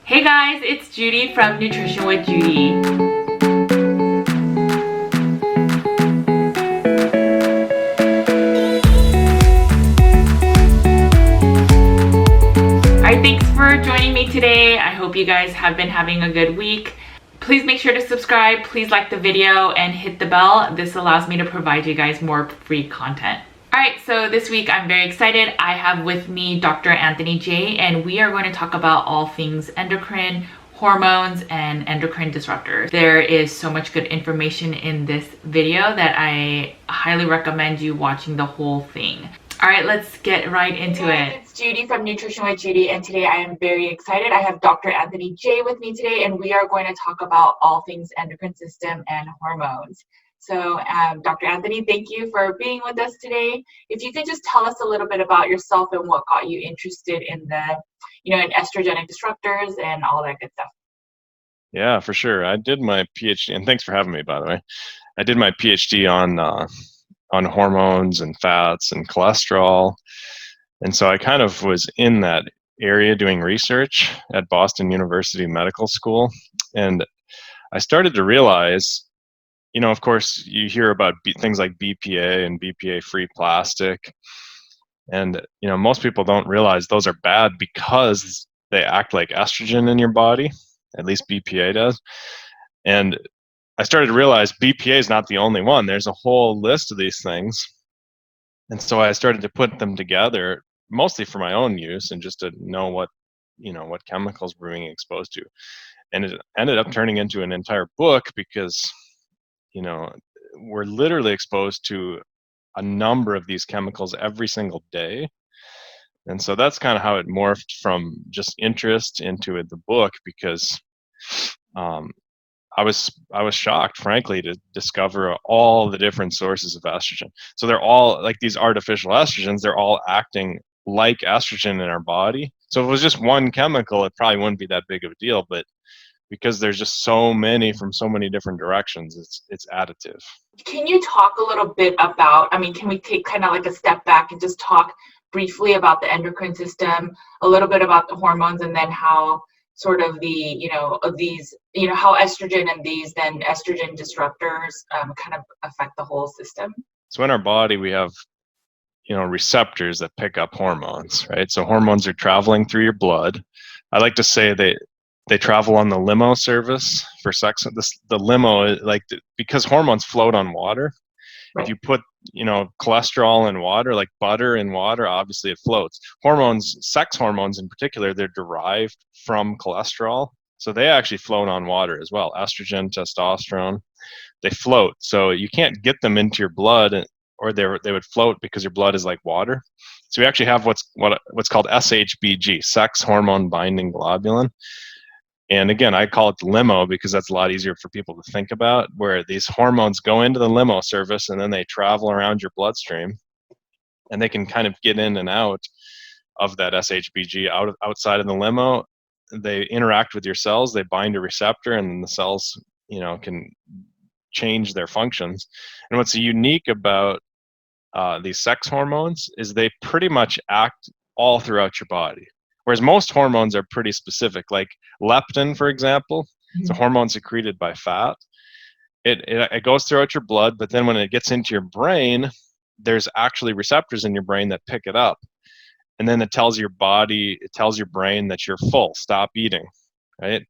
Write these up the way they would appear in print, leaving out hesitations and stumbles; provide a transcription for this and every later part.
Hey guys, it's Judy from Nutrition with Judy. Alright, thanks for joining me today. I hope you guys have been having a good week. Please make sure to subscribe, please like the video, and hit the bell. This allows me to provide you guys more free content. Alright, so this week I'm very excited. I have with me Dr. Anthony J, and we are going to talk about all things endocrine, hormones, and endocrine disruptors. There is so much good information in this video that I highly recommend you watching the whole thing. All right, let's get right into it. It's Judy from Nutrition with Judy, and today I am very excited. I have Dr. Anthony J with me today, and we are going to talk about all things endocrine system and hormones. So, Dr. Anthony, thank you for being with us today. If you could just tell us a little bit about yourself and what got you interested in in estrogenic disruptors and all that good stuff. Yeah, for sure. I did my PhD, and thanks for having me, by the way. I did my PhD on hormones and fats and cholesterol, and so I kind of was in that area doing research at Boston University Medical School, and I started to realize, of course, you hear about things like BPA and BPA-free plastic, and most people don't realize those are bad because they act like estrogen in your body. At least BPA does. And I started to realize BPA is not the only one. There's a whole list of these things. And so I started to put them together, mostly for my own use and just to know what chemicals we're being exposed to. And it ended up turning into an entire book because, we're literally exposed to a number of these chemicals every single day. And so that's kind of how it morphed from just interest into the book, because I was shocked, frankly, to discover all the different sources of estrogen. So they're all like these artificial estrogens. They're all acting like estrogen in our body. So if it was just one chemical, it probably wouldn't be that big of a deal. But because there's just so many from so many different directions, it's additive. Can you talk a little bit about, can we take kind of like a step back and just talk briefly about the endocrine system, a little bit about the hormones, and then how sort of how estrogen and these then estrogen disruptors kind of affect the whole system? So in our body, we have, receptors that pick up hormones, right? So hormones are traveling through your blood. I like to say they travel on the limo service for sex. The limo, because hormones float on water. Right. If you put, cholesterol in water, like butter in water, obviously it floats. Hormones, sex hormones in particular, they're derived from cholesterol. So they actually float on water as well. Estrogen, testosterone, they float. So you can't get them into your blood, or they would float because your blood is like water. So we actually have what's called SHBG, sex hormone binding globulin. And again, I call it the limo because that's a lot easier for people to think about, where these hormones go into the limo service and then they travel around your bloodstream, and they can kind of get in and out of that SHBG outside of the limo. They interact with your cells, they bind a receptor, and then the cells, can change their functions. And what's unique about these sex hormones is they pretty much act all throughout your body. Whereas most hormones are pretty specific, like leptin, for example. It's a hormone secreted by fat. It goes throughout your blood, but then when it gets into your brain, there's actually receptors in your brain that pick it up. And then it tells your brain that you're full, stop eating, right?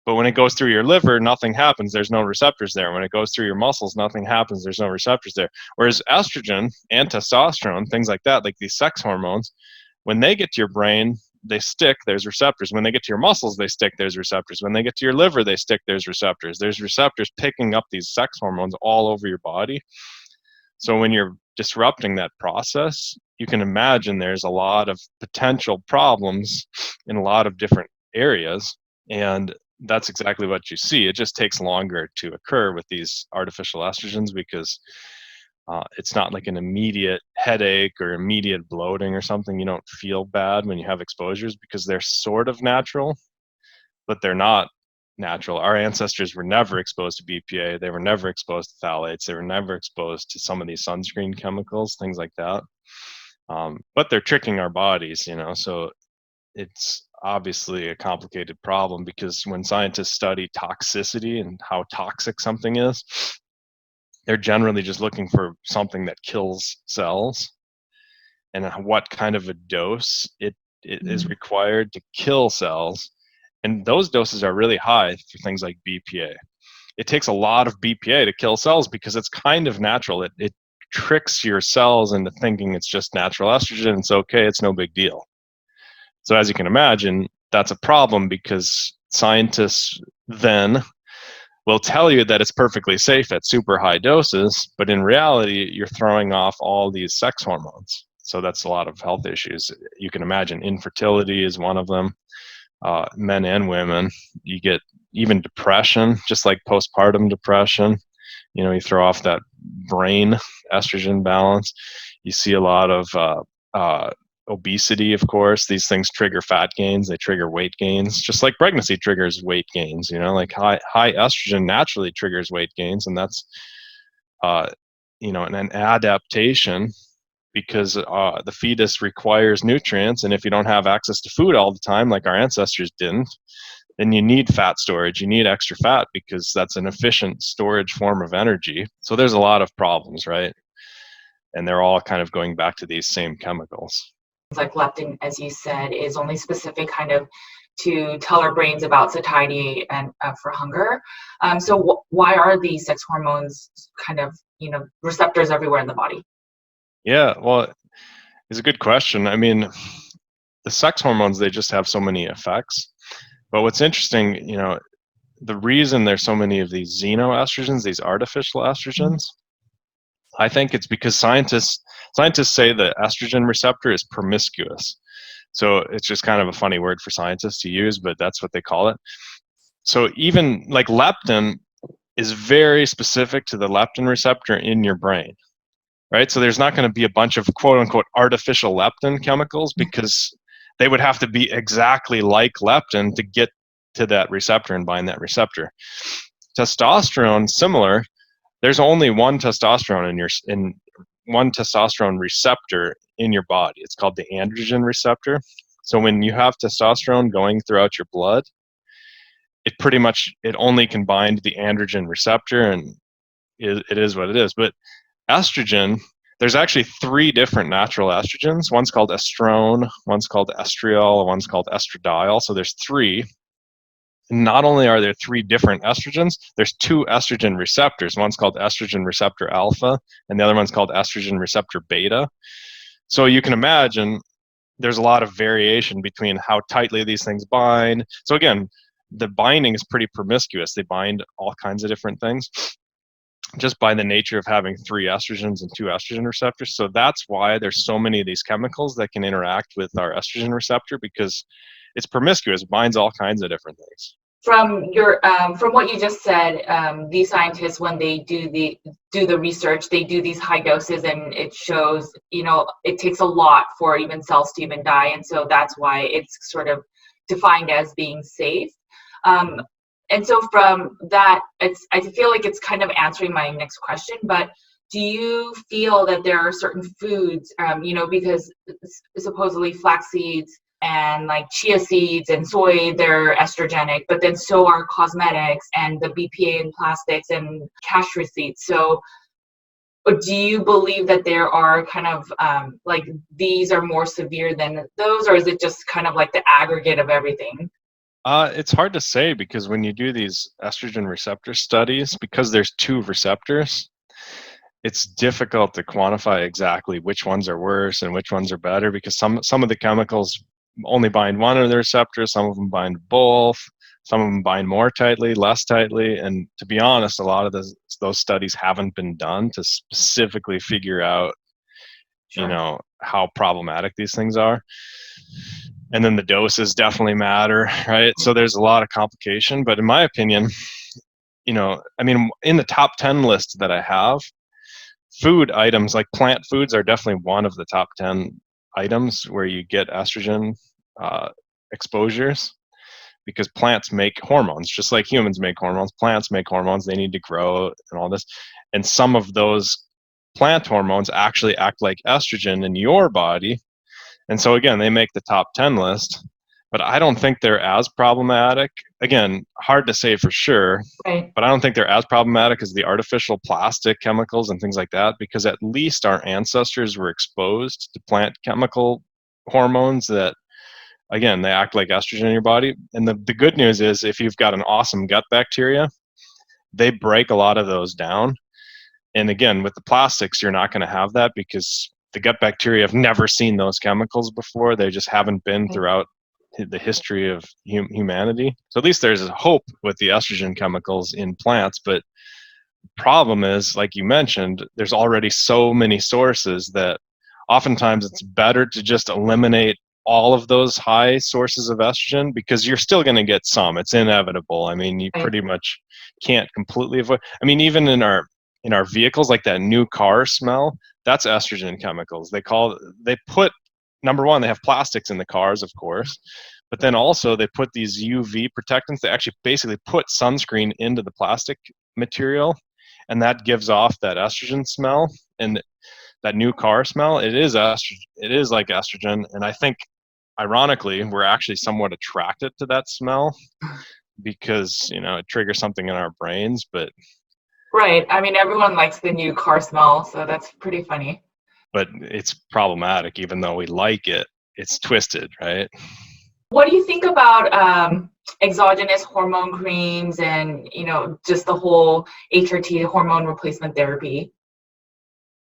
But when it goes through your liver, nothing happens. There's no receptors there. When it goes through your muscles, nothing happens. There's no receptors there. Whereas estrogen and testosterone, things like that, like these sex hormones, when they get to your brain, they stick, there's receptors. When they get to your muscles, they stick, there's receptors. When they get to your liver, they stick, there's receptors. There's receptors picking up these sex hormones all over your body. So when you're disrupting that process, you can imagine there's a lot of potential problems in a lot of different areas. And that's exactly what you see. It just takes longer to occur with these artificial estrogens because it's not like an immediate headache or immediate bloating or something. You don't feel bad when you have exposures because they're sort of natural, but they're not natural. Our ancestors were never exposed to BPA. They were never exposed to phthalates. They were never exposed to some of these sunscreen chemicals, things like that. But they're tricking our bodies, so it's obviously a complicated problem, because when scientists study toxicity and how toxic something is, they're generally just looking for something that kills cells, and what kind of a dose it is required to kill cells. And those doses are really high for things like BPA. It takes a lot of BPA to kill cells because it's kind of natural. It tricks your cells into thinking it's just natural estrogen. It's okay. It's no big deal. So as you can imagine, that's a problem, because scientists then will tell you that it's perfectly safe at super high doses, but in reality, you're throwing off all these sex hormones. So that's a lot of health issues. You can imagine infertility is one of them. Men and women, you get even depression, just like postpartum depression. You throw off that brain estrogen balance. You see a lot of obesity, of course. These things trigger fat gains, they trigger weight gains, just like pregnancy triggers weight gains. Like high estrogen naturally triggers weight gains, and that's an adaptation, because the fetus requires nutrients, and if you don't have access to food all the time, like our ancestors didn't, then you need fat storage. You need extra fat, because that's an efficient storage form of energy. So there's a lot of problems, right? And they're all kind of going back to these same chemicals. Like leptin, as you said, is only specific kind of to tell our brains about satiety and for hunger. So why are these sex hormones kind of, receptors everywhere in the body? Yeah, well, it's a good question. I mean, the sex hormones, they just have so many effects. But what's interesting, the reason there's so many of these xenoestrogens, these artificial estrogens, I think it's because scientists say the estrogen receptor is promiscuous. So it's just kind of a funny word for scientists to use, but that's what they call it. So even like leptin is very specific to the leptin receptor in your brain, right? So there's not going to be a bunch of quote unquote artificial leptin chemicals, because they would have to be exactly like leptin to get to that receptor and bind that receptor. Testosterone, similar. There's only one testosterone in one testosterone receptor in your body. It's called the androgen receptor. So when you have testosterone going throughout your blood, it only can bind the androgen receptor, and it is what it is. But estrogen, there's actually 3 different natural estrogens. One's called estrone, one's called estriol, one's called estradiol. So there's 3. And not only are there 3 different estrogens, there's 2 estrogen receptors. One's called estrogen receptor alpha, and the other one's called estrogen receptor beta. So you can imagine there's a lot of variation between how tightly these things bind. So again, the binding is pretty promiscuous. They bind all kinds of different things, just by the nature of having 3 estrogens and 2 estrogen receptors. So that's why there's so many of these chemicals that can interact with our estrogen receptor, because it's promiscuous, it binds all kinds of different things. From what you just said, these scientists, when they do the research, they do these high doses, and it shows, it takes a lot for even cells to even die, and so that's why it's sort of defined as being safe. And so from that, I feel like it's kind of answering my next question, but do you feel that there are certain foods, because supposedly flax seeds and like chia seeds and soy, they're estrogenic, but then so are cosmetics and the BPA in plastics and cash receipts. So do you believe that there are kind of like these are more severe than those, or is it just kind of like the aggregate of everything? It's hard to say, because when you do these estrogen receptor studies, because there's 2 receptors, it's difficult to quantify exactly which ones are worse and which ones are better, because some of the chemicals only bind one of the receptors, some of them bind both, some of them bind more tightly, less tightly, and to be honest, a lot of those studies haven't been done to specifically figure out, Sure. how problematic these things are. And then the doses definitely matter, right? So there's a lot of complication, but in my opinion, in the top 10 list that I have, food items like plant foods are definitely one of the top 10 items where you get estrogen exposures, because plants make hormones just like humans make hormones. Plants make hormones, they need to grow and all this, and some of those plant hormones actually act like estrogen in your body, and so again, they make the top 10 list. but I don't think they're as problematic. Again, hard to say for sure, Right. but I don't think they're as problematic as the artificial plastic chemicals and things like that, because at least our ancestors were exposed to plant chemical hormones that, again, they act like estrogen in your body. And the good news is, if you've got an awesome gut bacteria, they break a lot of those down. And again, with the plastics, you're not going to have that because the gut bacteria have never seen those chemicals before. They just haven't been throughout the history of humanity. So at least there's hope with the estrogen chemicals in plants. But problem is, like you mentioned, there's already so many sources that oftentimes it's better to just eliminate all of those high sources of estrogen, because you're still going to get some. It's inevitable. I mean, you pretty much can't completely avoid. I mean, even in our vehicles, like that new car smell, that's estrogen chemicals. They put, number one, they have plastics in the cars, of course, but then also they put these UV protectants. They actually basically put sunscreen into the plastic material, and that gives off that estrogen smell. And that new car smell, it is estrogen. It is like estrogen. And I think, ironically, we're actually somewhat attracted to that smell because, it triggers something in our brains. But Right. I mean, everyone likes the new car smell, so that's pretty funny. But it's problematic. Even though we like it, it's twisted, right? What do you think about exogenous hormone creams and, just the whole HRT, hormone replacement therapy?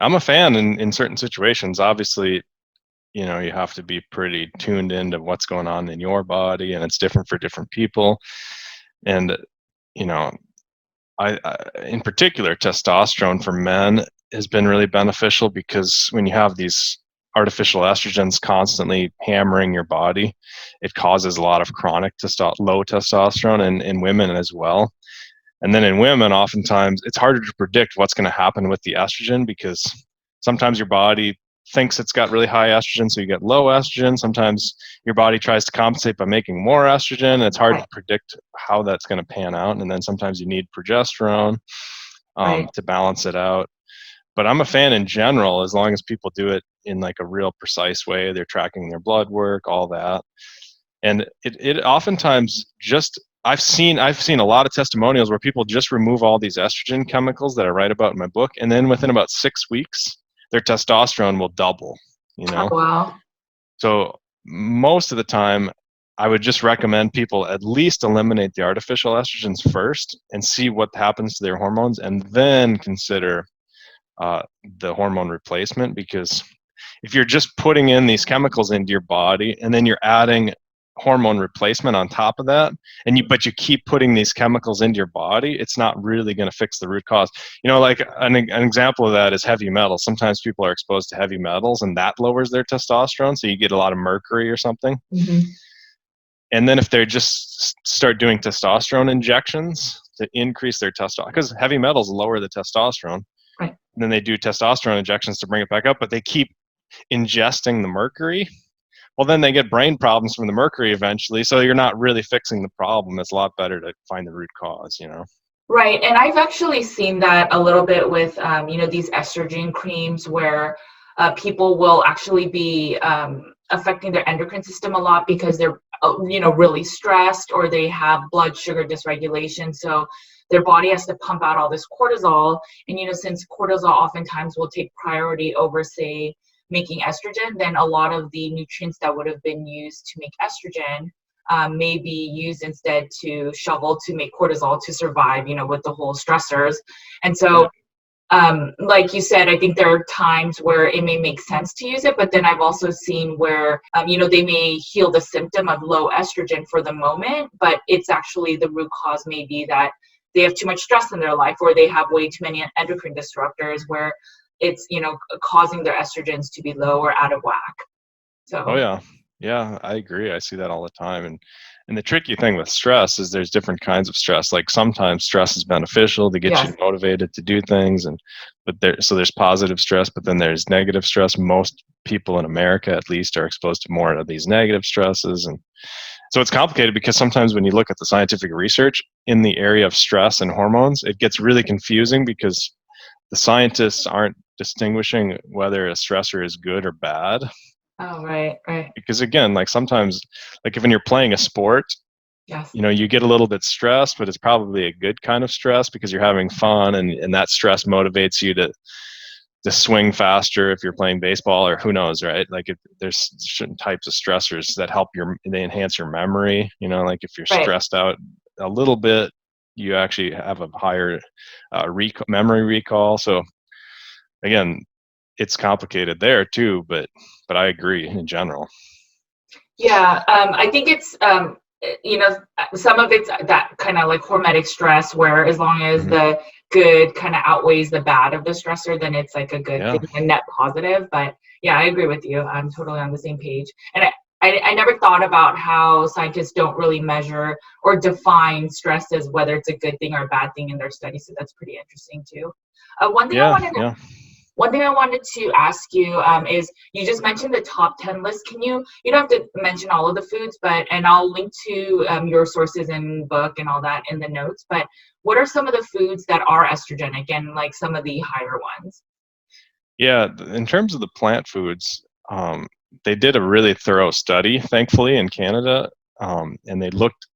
I'm a fan in certain situations. Obviously, you have to be pretty tuned into what's going on in your body, and it's different for different people. And, I in particular, testosterone for men has been really beneficial, because when you have these artificial estrogens constantly hammering your body, it causes a lot of chronic low testosterone in women as well. And then in women, oftentimes it's harder to predict what's going to happen with the estrogen, because sometimes your body thinks it's got really high estrogen, so you get low estrogen. Sometimes your body tries to compensate by making more estrogen, and it's hard to predict how that's going to pan out. And then sometimes you need progesterone to balance it out. But I'm a fan in general, as long as people do it in like a real precise way. They're tracking their blood work, all that. And it oftentimes just, I've seen a lot of testimonials where people just remove all these estrogen chemicals that I write about in my book, and then within about 6 weeks, their testosterone will double. Oh, wow. So most of the time, I would just recommend people at least eliminate the artificial estrogens first and see what happens to their hormones, and then consider the hormone replacement. Because if you're just putting in these chemicals into your body and then you're adding hormone replacement on top of that, but you keep putting these chemicals into your body, it's not really going to fix the root cause. Like an example of that is heavy metals. Sometimes people are exposed to heavy metals, and that lowers their testosterone, so you get a lot of mercury or something. And then if they just start doing testosterone injections to increase their testosterone, because heavy metals lower the testosterone, and then they do testosterone injections to bring it back up, but they keep ingesting the mercury, well, then they get brain problems from the mercury eventually. So you're not really fixing the problem. It's a lot better to find the root cause, Right. And I've actually seen that a little bit with, these estrogen creams where people will actually be affecting their endocrine system a lot because they're, really stressed, or they have blood sugar dysregulation. So their body has to pump out all this cortisol. And, since cortisol oftentimes will take priority over, say, making estrogen, then a lot of the nutrients that would have been used to make estrogen may be used instead to shovel to make cortisol to survive, with the whole stressors. And so, like you said, I think there are times where it may make sense to use it, but then I've also seen where, they may heal the symptom of low estrogen for the moment, but it's actually the root cause may be that they have too much stress in their life, or they have way too many endocrine disruptors where it's, causing their estrogens to be low or out of whack. So. Oh yeah, I agree. I see that all the time. And the tricky thing with stress is there's different kinds of stress. Like sometimes stress is beneficial to get you motivated to do things, but there's positive stress, but then there's negative stress. Most people in America, at least, are exposed to more of these negative stresses, and so it's complicated because sometimes when you look at the scientific research in the area of stress and hormones, it gets really confusing because the scientists aren't distinguishing whether a stressor is good or bad. Oh, right. Because again, like sometimes, like if when you're playing a sport, Yes. you get a little bit stressed, but it's probably a good kind of stress because you're having fun, and that stress motivates you to swing faster if you're playing baseball, or who knows, right? Like there's certain types of stressors that they enhance your memory. Like if you're Right. stressed out a little bit, you actually have a higher memory recall. So again, it's complicated there too, but I agree in general. Yeah, I think it's some of it's that kind of like hormetic stress, where as long as Hmm. the good kind of outweighs the bad of the stressor, then it's like a good Yeah. thing, a net positive. But yeah, I agree with you. I'm totally on the same page. And I never thought about how scientists don't really measure or define stress as whether it's a good thing or a bad thing in their studies. So that's pretty interesting too. One thing I Yeah. wanted to Yeah. One thing I wanted to ask you is you just mentioned the top 10 list. You don't have to mention all of the foods, and I'll link to your sources and book and all that in the notes. But what are some of the foods that are estrogenic and like some of the higher ones? Yeah. In terms of the plant foods, they did a really thorough study, thankfully, in Canada, and they looked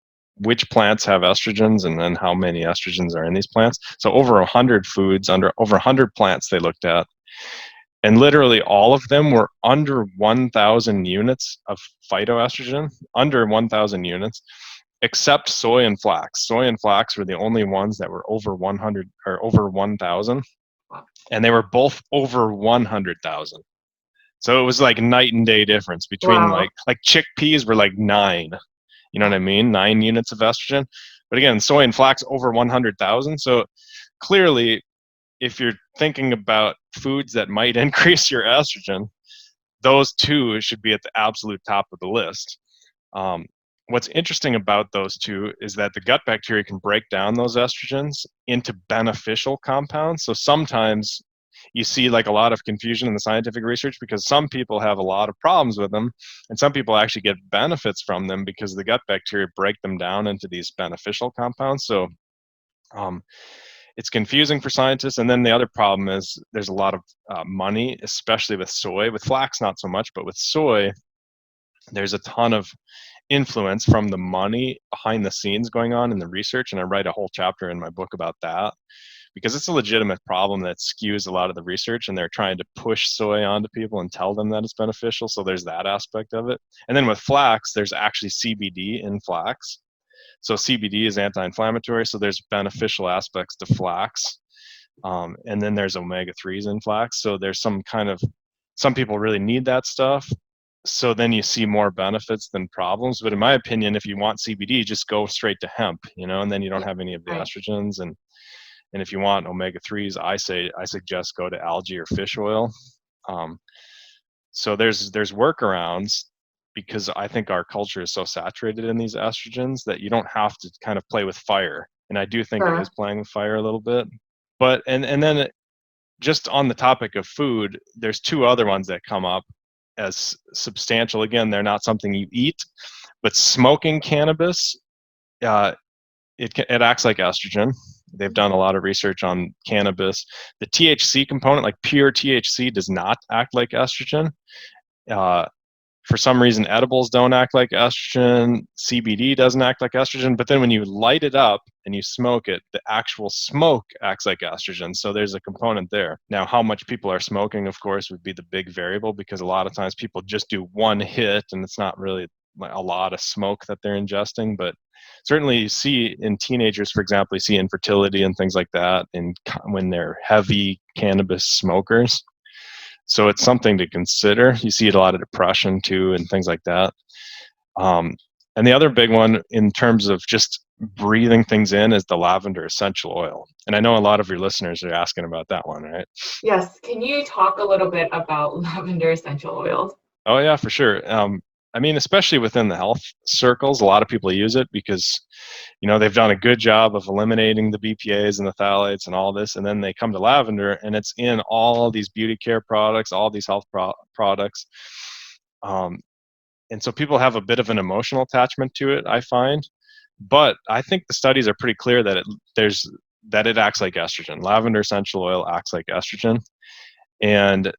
which plants have estrogens and then how many estrogens are in these plants. So over 100 foods, under over 100 plants they looked at, and literally all of them were under 1,000 units of phytoestrogen, under 1,000 units, except soy and flax. Soy and flax were the only ones that were over 100 or over 1,000, and they were both over 100,000. So it was like night and day difference between Wow. like chickpeas were like 9, you know what I mean? 9 units of estrogen. But again, soy and flax over 100,000. So clearly, if you're thinking about foods that might increase your estrogen, those two should be at the absolute top of the list. Um, what's interesting about those two is that the gut bacteria can break down those estrogens into beneficial compounds. So sometimes you see like a lot of confusion in the scientific research because some people have a lot of problems with them, and some people actually get benefits from them because the gut bacteria break them down into these beneficial compounds. So um, it's confusing for scientists. And then the other problem is there's a lot of money, especially with soy. With flax, not so much, but with soy, there's a ton of influence from the money behind the scenes going on in the research. And I write a whole chapter in my book about that because it's a legitimate problem that skews a lot of the research, and they're trying to push soy onto people and tell them that it's beneficial. So there's that aspect of it. And then with flax, there's actually CBD in flax. So CBD is anti-inflammatory, so there's beneficial aspects to flax. And then there's omega-3s in flax. So there's some people really need that stuff. So then you see more benefits than problems. But in my opinion, if you want CBD, just go straight to hemp, and then you don't Yeah, have any of the right. estrogens. And if you want omega-3s, I suggest go to algae or fish oil. Um, so there's workarounds because I think our culture is so saturated in these estrogens that you don't have to kind of play with fire. And I do think it is Sure. playing with fire a little bit. But and then just on the topic of food, there's two other ones that come up as substantial. Again, they're not something you eat, but smoking cannabis, uh, it acts like estrogen. They've done a lot of research on cannabis. The THC component, like pure THC, does not act like estrogen. Uh, for some reason, edibles don't act like estrogen. CBD doesn't act like estrogen. But then when you light it up and you smoke it, the actual smoke acts like estrogen. So there's a component there. Now, how much people are smoking, of course, would be the big variable because a lot of times people just do one hit and it's not really a lot of smoke that they're ingesting. But certainly you see in teenagers, for example, you see infertility and things like that and when they're heavy cannabis smokers. So it's something to consider. You see a lot of depression too and things like that. Um, and the other big one in terms of just breathing things in is the lavender essential oil. And I know a lot of your listeners are asking about that one, right? Yes. Can you talk a little bit about lavender essential oils? Oh yeah, for sure. I mean, especially within the health circles, a lot of people use it because, they've done a good job of eliminating the BPAs and the phthalates and all this, and then they come to lavender, and it's in all these beauty care products, all these health products, um, and so people have a bit of an emotional attachment to it, I find. But I think the studies are pretty clear that it acts like estrogen. Lavender essential oil acts like estrogen, and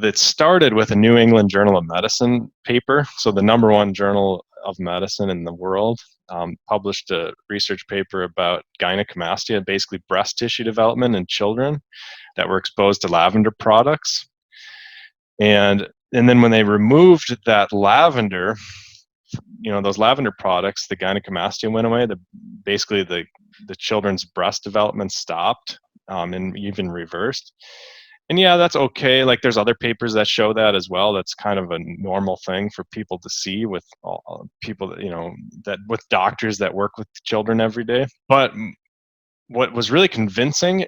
that started with a New England Journal of Medicine paper. So the number one journal of medicine in the world published a research paper about gynecomastia, basically breast tissue development in children that were exposed to lavender products. And then when they removed that lavender, those lavender products, the gynecomastia went away. Basically the children's breast development stopped and even reversed. And yeah, that's okay. Like there's other papers that show that as well. That's kind of a normal thing for people to see with all people that, that with doctors that work with children every day. But what was really convincing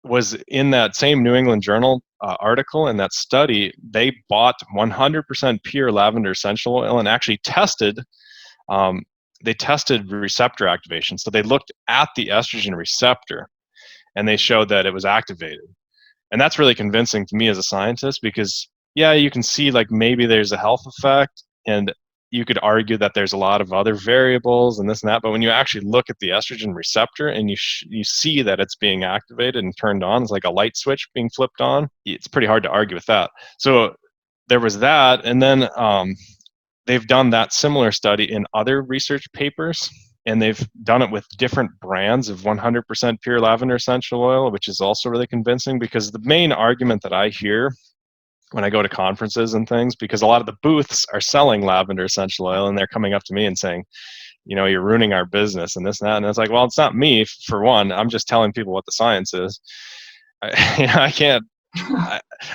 was in that same New England Journal article, in that study, they bought 100% pure lavender essential oil and actually tested receptor activation. So they looked at the estrogen receptor and they showed that it was activated. And that's really convincing to me as a scientist, because yeah, you can see like maybe there's a health effect, and you could argue that there's a lot of other variables and this and that, but when you actually look at the estrogen receptor and you see that it's being activated and turned on, it's like a light switch being flipped on, it's pretty hard to argue with that. So there was that, and then they've done that similar study in other research papers, and they've done it with different brands of 100% pure lavender essential oil, which is also really convincing, because the main argument that I hear when I go to conferences and things, because a lot of the booths are selling lavender essential oil and they're coming up to me and saying, you're ruining our business and this and that. And it's like, well, it's not me, for one. I'm just telling people what the science is. I can't,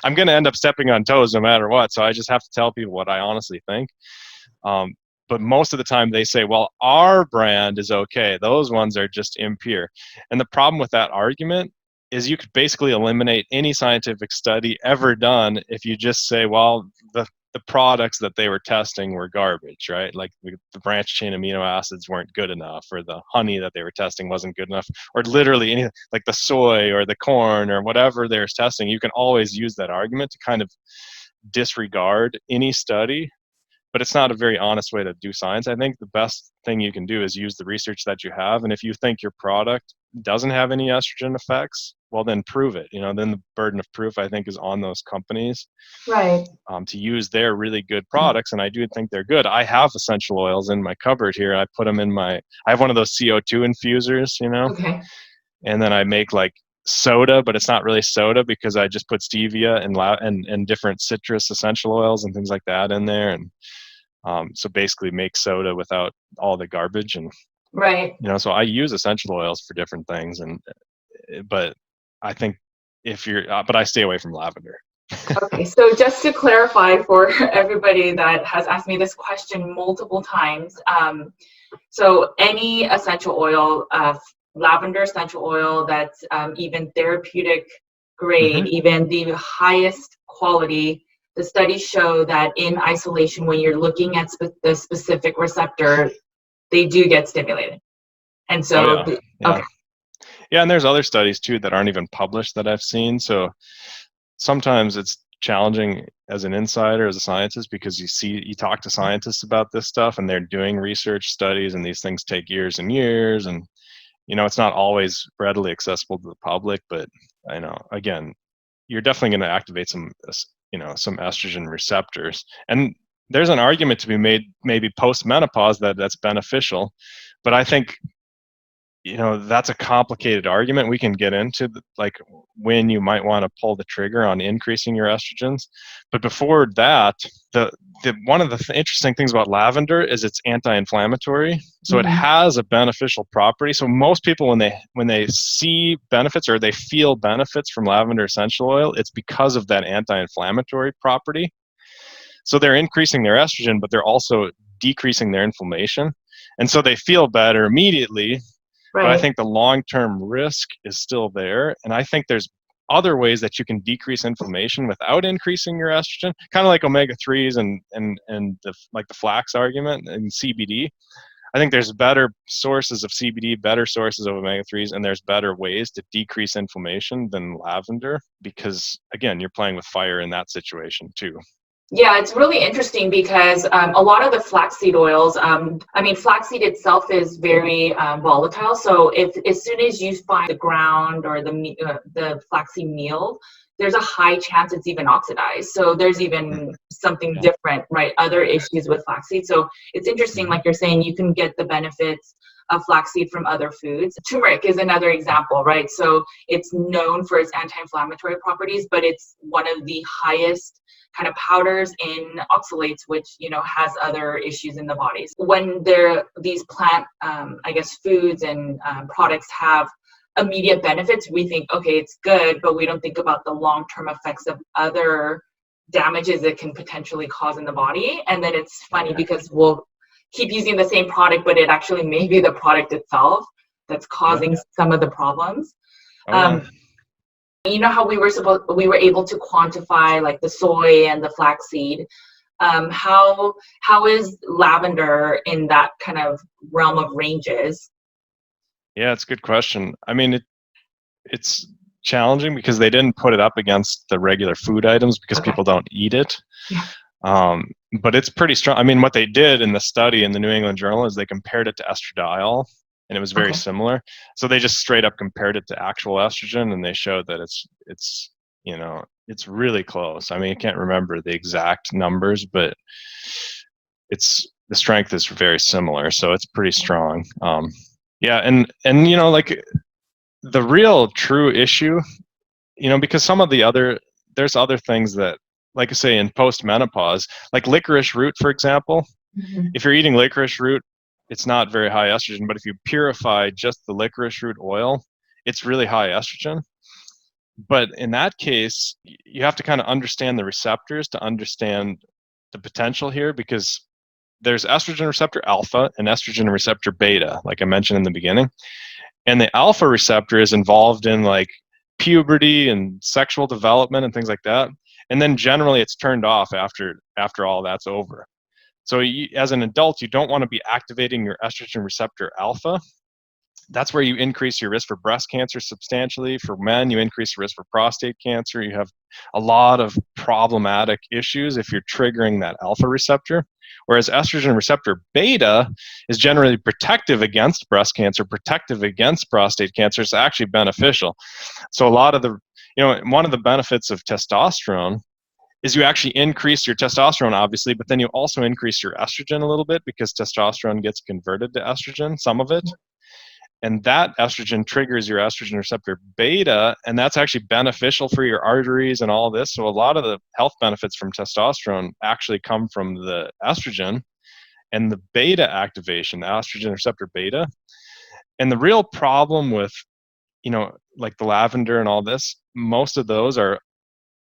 I'm going to end up stepping on toes no matter what. So I just have to tell people what I honestly think. But most of the time they say, well, our brand is okay. Those ones are just impure. And the problem with that argument is you could basically eliminate any scientific study ever done if you just say, well, the products that they were testing were garbage, right? Like the branched chain amino acids weren't good enough, or the honey that they were testing wasn't good enough, or literally anything like the soy or the corn or whatever they're testing. You can always use that argument to kind of disregard any study. But it's not a very honest way to do science. I think the best thing you can do is use the research that you have. And if you think your product doesn't have any estrogen effects, well, then prove it. Then the burden of proof, I think, is on those companies, right, to use their really good products. And I do think they're good. I have essential oils in my cupboard here. I put them in I have one of those CO2 infusers, okay, and then I make like soda, but it's not really soda because I just put stevia and different citrus essential oils and things like that in there. And so basically make soda without all the garbage. And right. so I use essential oils for different things, but I think but I stay away from lavender. Okay, so just to clarify for everybody that has asked me this question multiple times, so any essential oil, lavender essential oil that's even therapeutic grade, even the highest quality, the studies show that in isolation, when you're looking at the specific receptor, they do get stimulated. And so, okay. Yeah, and there's other studies too that aren't even published that I've seen. So sometimes it's challenging as an insider, as a scientist, because you talk to scientists about this stuff and they're doing research studies, and these things take years and years, and it's not always readily accessible to the public. But again, you're definitely going to activate some estrogen receptors, and there's an argument to be made maybe post-menopause that's beneficial, but I think that's a complicated argument. We can get into like when you might want to pull the trigger on increasing your estrogens. But before that, the one of the interesting things about lavender is it's anti-inflammatory. So it has a beneficial property. So most people, when they see benefits or they feel benefits from lavender essential oil, it's because of that anti-inflammatory property. So they're increasing their estrogen, but they're also decreasing their inflammation. And so they feel better immediately. Right. But I think the long-term risk is still there. And I think there's other ways that you can decrease inflammation without increasing your estrogen, kind of like omega-3s and the flax argument and CBD. I think there's better sources of CBD, better sources of omega-3s, and there's better ways to decrease inflammation than lavender, because, again, you're playing with fire in that situation too. Yeah, it's really interesting because a lot of the flaxseed oils, flaxseed itself is very volatile. So if as soon as you find the ground or the flaxseed meal, there's a high chance it's even oxidized. So there's even something different, right? Other issues with flaxseed. So it's interesting, like you're saying, you can get the benefits of flaxseed from other foods. Turmeric is another example, right? So it's known for its anti-inflammatory properties, but it's one of the highest kind of powders in oxalates, which, you know, has other issues in the body. When these plant, I guess, foods and products have immediate benefits, we think, okay, it's good, but we don't think about the long-term effects of other damages it can potentially cause in the body. And then it's funny because we'll keep using the same product, but it actually may be the product itself that's causing some of the problems. You know how we were able to quantify like the soy and the flaxseed. How is lavender in that kind of realm of ranges? Yeah, it's a good question. I mean, it's challenging because they didn't put it up against the regular food items because people don't eat it. But it's pretty strong. I mean, what they did in the study in the New England Journal is they compared it to estradiol, and it was very similar. So they just straight up compared it to actual estrogen, and they showed that it's you know, it's really close. I mean, I can't remember the exact numbers, but the strength is very similar. So it's pretty strong. Yeah, and you know, like the real true issue, you know, because there's other things that, like I say, in post-menopause, like licorice root, for example, if you're eating licorice root, it's not very high estrogen, but if you purify just the licorice root oil, it's really high estrogen. But in that case, you have to kind of understand the receptors to understand the potential here, because there's estrogen receptor alpha and estrogen receptor beta, like I mentioned in the beginning. And the alpha receptor is involved in like puberty and sexual development and things like that. And then generally it's turned off after all that's over. So as an adult, you don't want to be activating your estrogen receptor alpha. That's where you increase your risk for breast cancer substantially. For men, you increase your risk for prostate cancer. You have a lot of problematic issues if you're triggering that alpha receptor. Whereas estrogen receptor beta is generally protective against breast cancer, protective against prostate cancer. It's actually beneficial. So a lot of one of the benefits of testosterone is you actually increase your testosterone, obviously, but then you also increase your estrogen a little bit because testosterone gets converted to estrogen, some of it. And that estrogen triggers your estrogen receptor beta, and that's actually beneficial for your arteries and all this. So a lot of the health benefits from testosterone actually come from the estrogen and the beta activation, the estrogen receptor beta. And the real problem with, you know, like the lavender and all this, most of those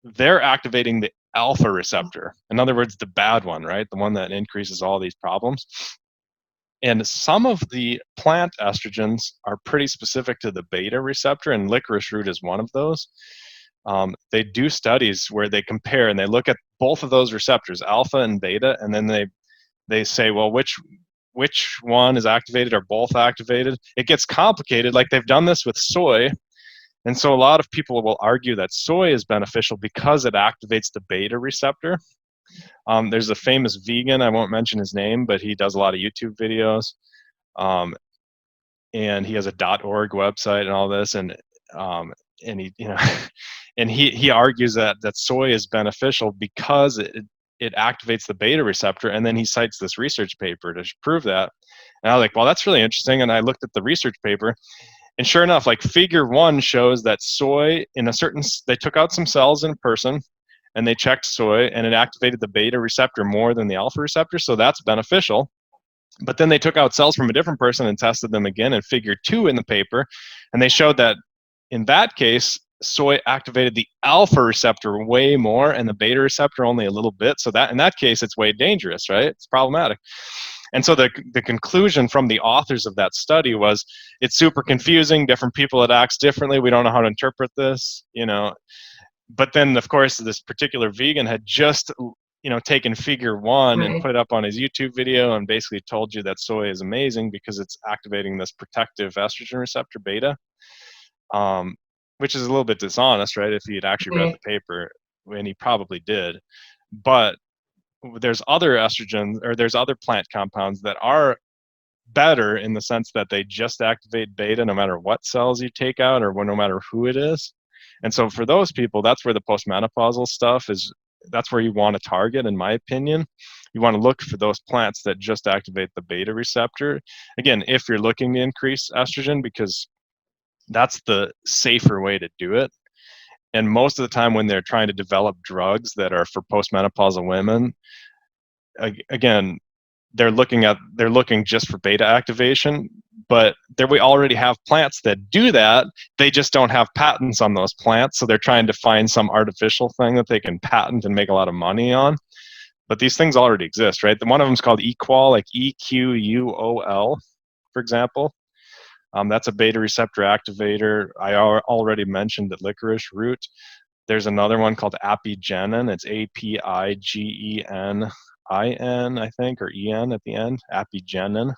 they're activating the alpha receptor. In other words, the bad one, right? The one that increases all these problems. And some of the plant estrogens are pretty specific to the beta receptor, and licorice root is one of those. They do studies where they compare and they look at both of those receptors, alpha and beta, and then they say, well, which one is activated or both activated? It gets complicated. Like they've done this with soy. And so a lot of people will argue that soy is beneficial because it activates the beta receptor. There's a famous vegan, I won't mention his name, but he does a lot of YouTube videos. And he has a .org website and all this. And he, you know, and he argues that soy is beneficial because it activates the beta receptor. And then he cites this research paper to prove that. And I was like, well, that's really interesting. And I looked at the research paper. And sure enough, like figure 1 shows that soy they took out some cells in a person and they checked soy and it activated the beta receptor more than the alpha receptor. So that's beneficial. But then they took out cells from a different person and tested them again in figure 2 in the paper. And they showed that in that case, soy activated the alpha receptor way more and the beta receptor only a little bit. So that in that case, it's way dangerous, right? It's problematic. And so the conclusion from the authors of that study was, it's super confusing. Different people, it acts differently. We don't know how to interpret this, you know. But then, of course, this particular vegan had just, you know, taken figure 1 and put it up on his YouTube video and basically told you that soy is amazing because it's activating this protective estrogen receptor beta, which is a little bit dishonest, right? If he had actually read the paper, and he probably did. But there's other estrogens, or there's other plant compounds that are better in the sense that they just activate beta no matter what cells you take out or no matter who it is. And so for those people, that's where the postmenopausal stuff is, that's where you want to target, in my opinion. You want to look for those plants that just activate the beta receptor. Again, if you're looking to increase estrogen, because that's the safer way to do it. And most of the time when they're trying to develop drugs that are for postmenopausal women, again, they're looking just for beta activation, but we already have plants that do that. They just don't have patents on those plants, so they're trying to find some artificial thing that they can patent and make a lot of money on. But these things already exist, right? One of them is called Equal, like EQUOL, for example. That's a beta receptor activator. I already mentioned the licorice root. There's another one called apigenin. It's APIGENIN, I think, or EN at the end, apigenin.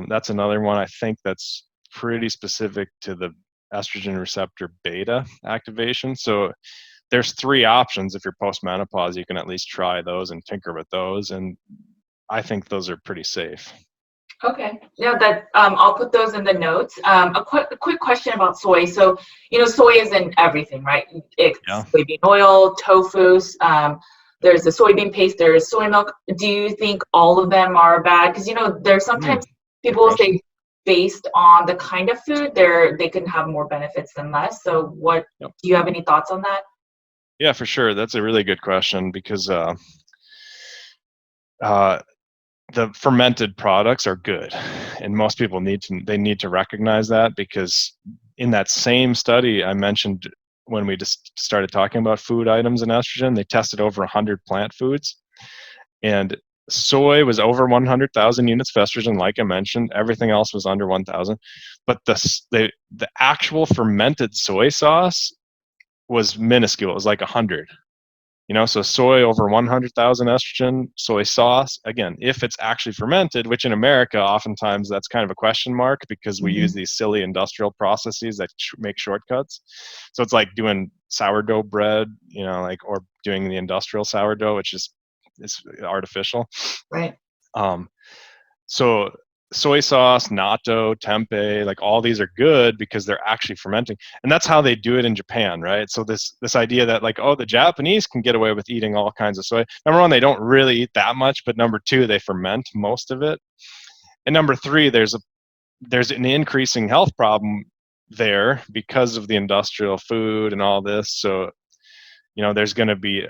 That's another one I think that's pretty specific to the estrogen receptor beta activation. So there's 3 options. If you're postmenopause, you can at least try those and tinker with those. And I think those are pretty safe. Okay, yeah, that I'll put those in the notes. A quick question about soy. So, soy is in everything, right? It's soybean oil, tofu. There's the soybean paste. There's soy milk. Do you think all of them are bad? Because there's sometimes people will say based on the kind of food, they can have more benefits than less. So, do you have any thoughts on that? Yeah, for sure. That's a really good question, because the fermented products are good, and most people need to recognize that, because in that same study I mentioned when we just started talking about food items and estrogen, they tested over 100 plant foods, and soy was over 100,000 units of estrogen, like I mentioned. Everything else was under 1,000, but the actual fermented soy sauce was minuscule. It was like 100. So soy over 100,000 estrogen, soy sauce, again, if it's actually fermented, which in America, oftentimes that's kind of a question mark, because we use these silly industrial processes that make shortcuts. So it's like doing sourdough bread, or doing the industrial sourdough, which is artificial. Right. So soy sauce, natto, tempeh, like all these are good because they're actually fermenting. And that's how they do it in Japan, right? So this idea that the Japanese can get away with eating all kinds of soy. Number 1, they don't really eat that much, but number 2, they ferment most of it. And number 3, there's an increasing health problem there because of the industrial food and all this. So, there's going to be,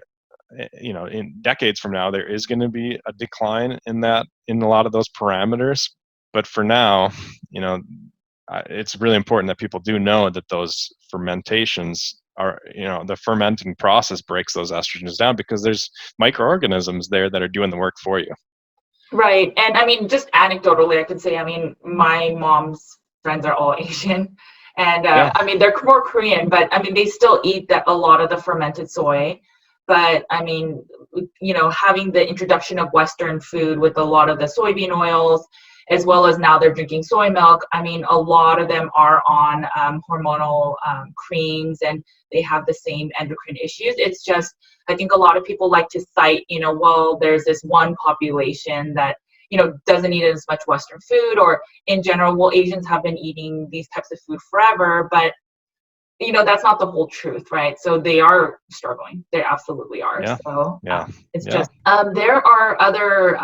in decades from now, there is going to be a decline in a lot of those parameters. But for now, it's really important that people do know that those fermentations are, the fermenting process breaks those estrogens down, because there's microorganisms there that are doing the work for you. Right. And I mean, just anecdotally, I could say, my mom's friends are all Asian, and they're more Korean, but they still eat a lot of the fermented soy. But having the introduction of Western food with a lot of the soybean oils, as well as now they're drinking soy milk. A lot of them are on hormonal creams, and they have the same endocrine issues. It's just, I think a lot of people like to cite, there's this one population that, doesn't eat as much Western food, or in general, Asians have been eating these types of food forever, but that's not the whole truth, right? So they are struggling. They absolutely are. Yeah. So it's Yeah. just, there are other,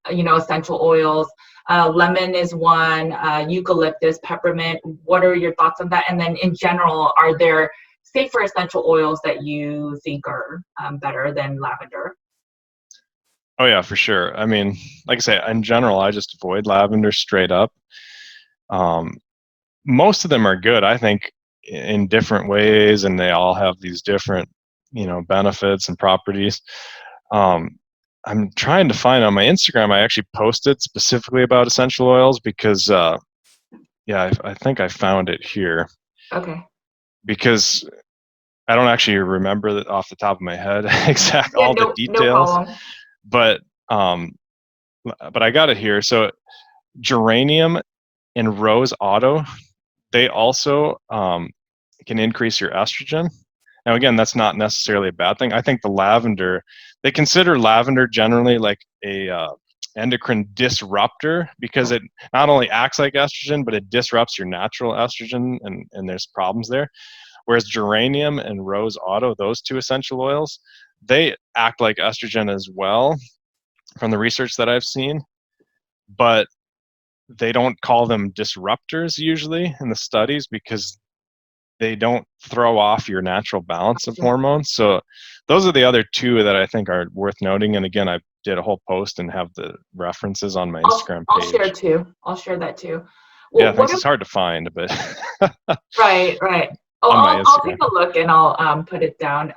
essential oils. Lemon is one, eucalyptus, peppermint. What are your thoughts on that? And then in general, are there safer essential oils that you think are better than lavender? Oh yeah, for sure. Like I say, in general, I just avoid lavender straight up. Most of them are good, I think, in different ways, and they all have these different, benefits and properties. I'm trying to find on my Instagram, I actually posted specifically about essential oils because, I think I found it here. Okay. Because I don't actually remember that off the top of my head all the details. No problem. But I got it here. So geranium and rose otto, they also can increase your estrogen. Now, again, that's not necessarily a bad thing. I think the lavender, they consider lavender generally like a endocrine disruptor, because it not only acts like estrogen, but it disrupts your natural estrogen, and there's problems there. Whereas geranium and rose otto, those two essential oils, they act like estrogen as well from the research that I've seen, but they don't call them disruptors usually in the studies because they don't throw off your natural balance of hormones. So those are the other two that I think are worth noting. And again, I did a whole post and have the references on my Instagram page. I'll share too. I'll share that too. Well, yeah, thanks. It's hard to find, but right. Oh, I'll take a look and I'll put it down.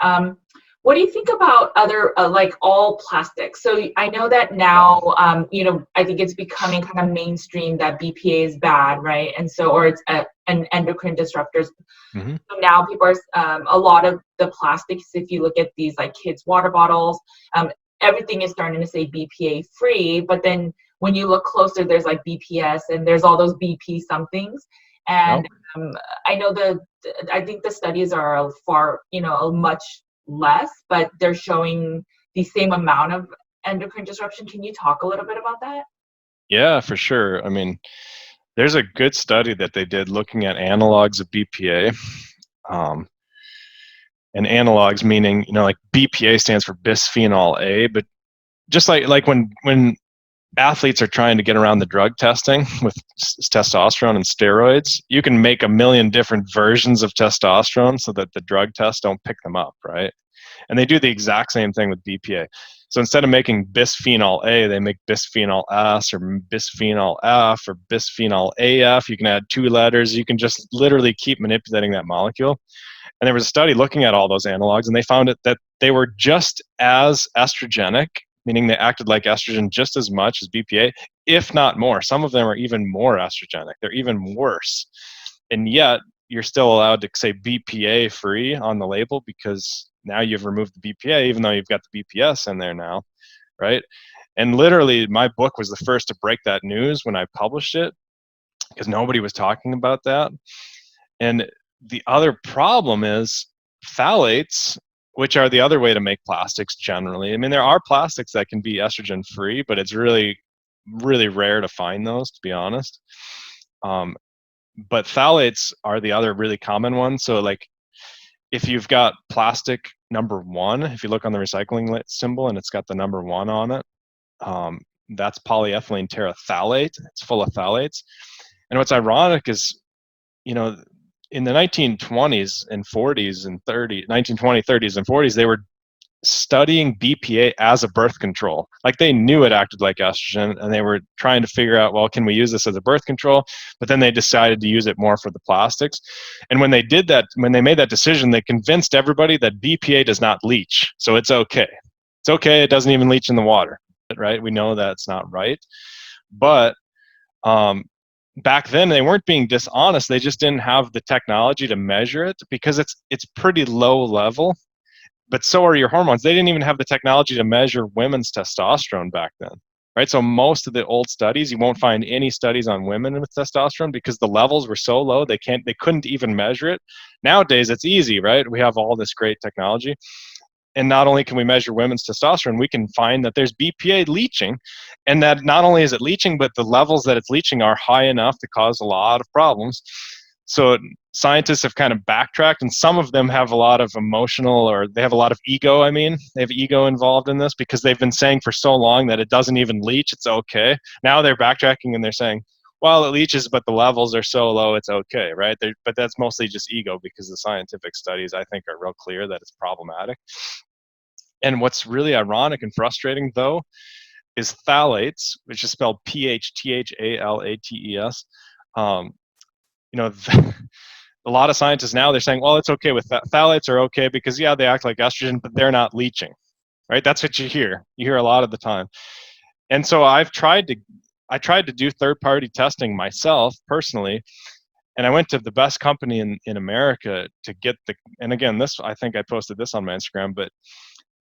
What do you think about other like all plastics? So I know that now, I think it's becoming kind of mainstream that BPA is bad, right? And so, or it's an endocrine disruptors. Mm-hmm. So now people are a lot of the plastics. If you look at these like kids' water bottles, everything is starting to say BPA free. But then when you look closer, there's like BPS and there's all those BP somethings. And I know I think the studies are much less, but they're showing the same amount of endocrine disruption. Can you talk a little bit about that? Yeah, for sure. I mean, there's a good study that they did looking at analogs of BPA. And analogs meaning, like BPA stands for bisphenol A, but just like when athletes are trying to get around the drug testing with testosterone and steroids, you can make a million different versions of testosterone so that the drug tests don't pick them up, right? And they do the exact same thing with BPA. So instead of making bisphenol A, they make bisphenol S or bisphenol F or bisphenol AF. You can add 2 letters. You can just literally keep manipulating that molecule. And there was a study looking at all those analogs, and they found that they were just as estrogenic, meaning they acted like estrogen just as much as BPA, if not more. Some of them are even more estrogenic. They're even worse. And yet, you're still allowed to say BPA free on the label because now you've removed the BPA, even though you've got the BPS in there now, right? And literally, my book was the first to break that news when I published it because nobody was talking about that. And the other problem is phthalates, which are the other way to make plastics generally. I mean, there are plastics that can be estrogen free, but it's really, really rare to find those, to be honest. But phthalates are the other really common one. So like if you've got plastic number 1, if you look on the recycling symbol and it's got the number 1 on it, that's polyethylene terephthalate. It's full of phthalates. And what's ironic is, in the 1920s and 40s and 1920s, 30s and 40s, they were studying BPA as a birth control. Like they knew it acted like estrogen and they were trying to figure out, well, can we use this as a birth control? But then they decided to use it more for the plastics. And when they did that, when they made that decision, they convinced everybody that BPA does not leach. So it's okay. It's okay. It doesn't even leach in the water, right? We know that's not right. But back then they weren't being dishonest. They just didn't have the technology to measure it because it's pretty low level. But so are your hormones. They didn't even have the technology to measure women's testosterone back then, right? So most of the old studies, you won't find any studies on women with testosterone because the levels were so low they couldn't even measure it. Nowadays it's easy, right? We have all this great technology. And not only can we measure women's testosterone, we can find that there's BPA leaching, and that not only is it leaching, but the levels that it's leaching are high enough to cause a lot of problems. So scientists have kind of backtracked, and some of them have a lot of emotional, or they have a lot of ego. They have ego involved in this because they've been saying for so long that it doesn't even leach, it's okay. Now they're backtracking and they're saying, well, it leaches, but the levels are so low, it's okay, right? But that's mostly just ego because the scientific studies, I think, are real clear that it's problematic. And what's really ironic and frustrating, though, is phthalates, which is spelled PHTHALATES. A lot of scientists now, they're saying, well, it's okay with phthalates are okay because, yeah, they act like estrogen, but they're not leaching, right? That's what you hear. You hear a lot of the time. And so I tried to do third-party testing myself personally, and I went to the best company in America to get and again, I think I posted this on my Instagram, but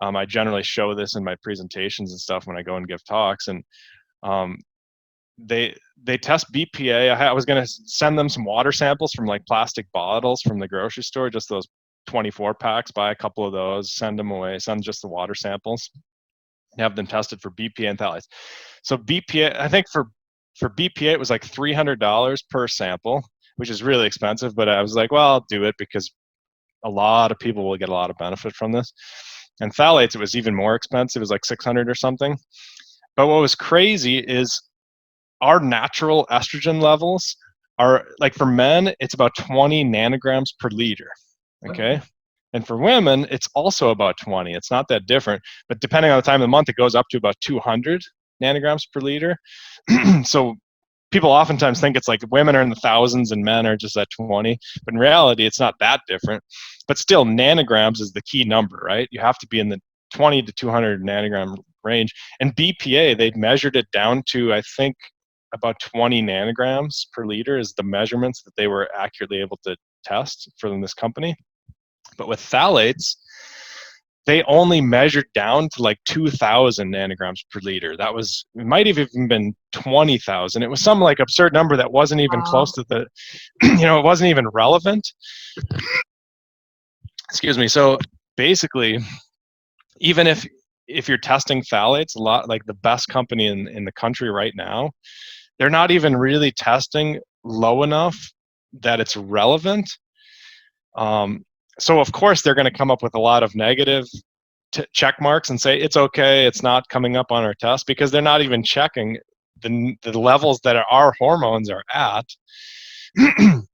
I generally show this in my presentations and stuff when I go and give talks, and they test BPA. I was going to send them some water samples from like plastic bottles from the grocery store, just those 24 packs, buy a couple of those, send them away, send just the water samples, have them tested for BPA and phthalates. So BPA, I think for BPA, it was like $300 per sample, which is really expensive, but I was like, well, I'll do it because a lot of people will get a lot of benefit from this. And phthalates, it was even more expensive. It was like 600 or something. But what was crazy is our natural estrogen levels are, like, for men, it's about 20 nanograms per liter. Okay. And for women, it's also about 20. It's not that different, but depending on the time of the month, it goes up to about 200 nanograms per liter. So people oftentimes think it's like women are in the thousands and men are just at 20, but in reality, it's not that different. But still, nanograms is the key number, right? You have to be in the 20 to 200 nanogram range. And BPA, they measured it down to, I think, about 20 nanograms per liter is the measurements that they were accurately able to test from this company. But with phthalates, they only measured down to like 2,000 nanograms per liter. That was, it might have even been 20,000. It was some like absurd number that wasn't even close to the, it wasn't even relevant. Excuse me. So basically, even if you're testing phthalates, a lot, like the best company in the country right now, they're not even really testing low enough that it's relevant. So of course they're going to come up with a lot of negative check marks and say it's okay, it's not coming up on our test, because they're not even checking the levels that our hormones are at.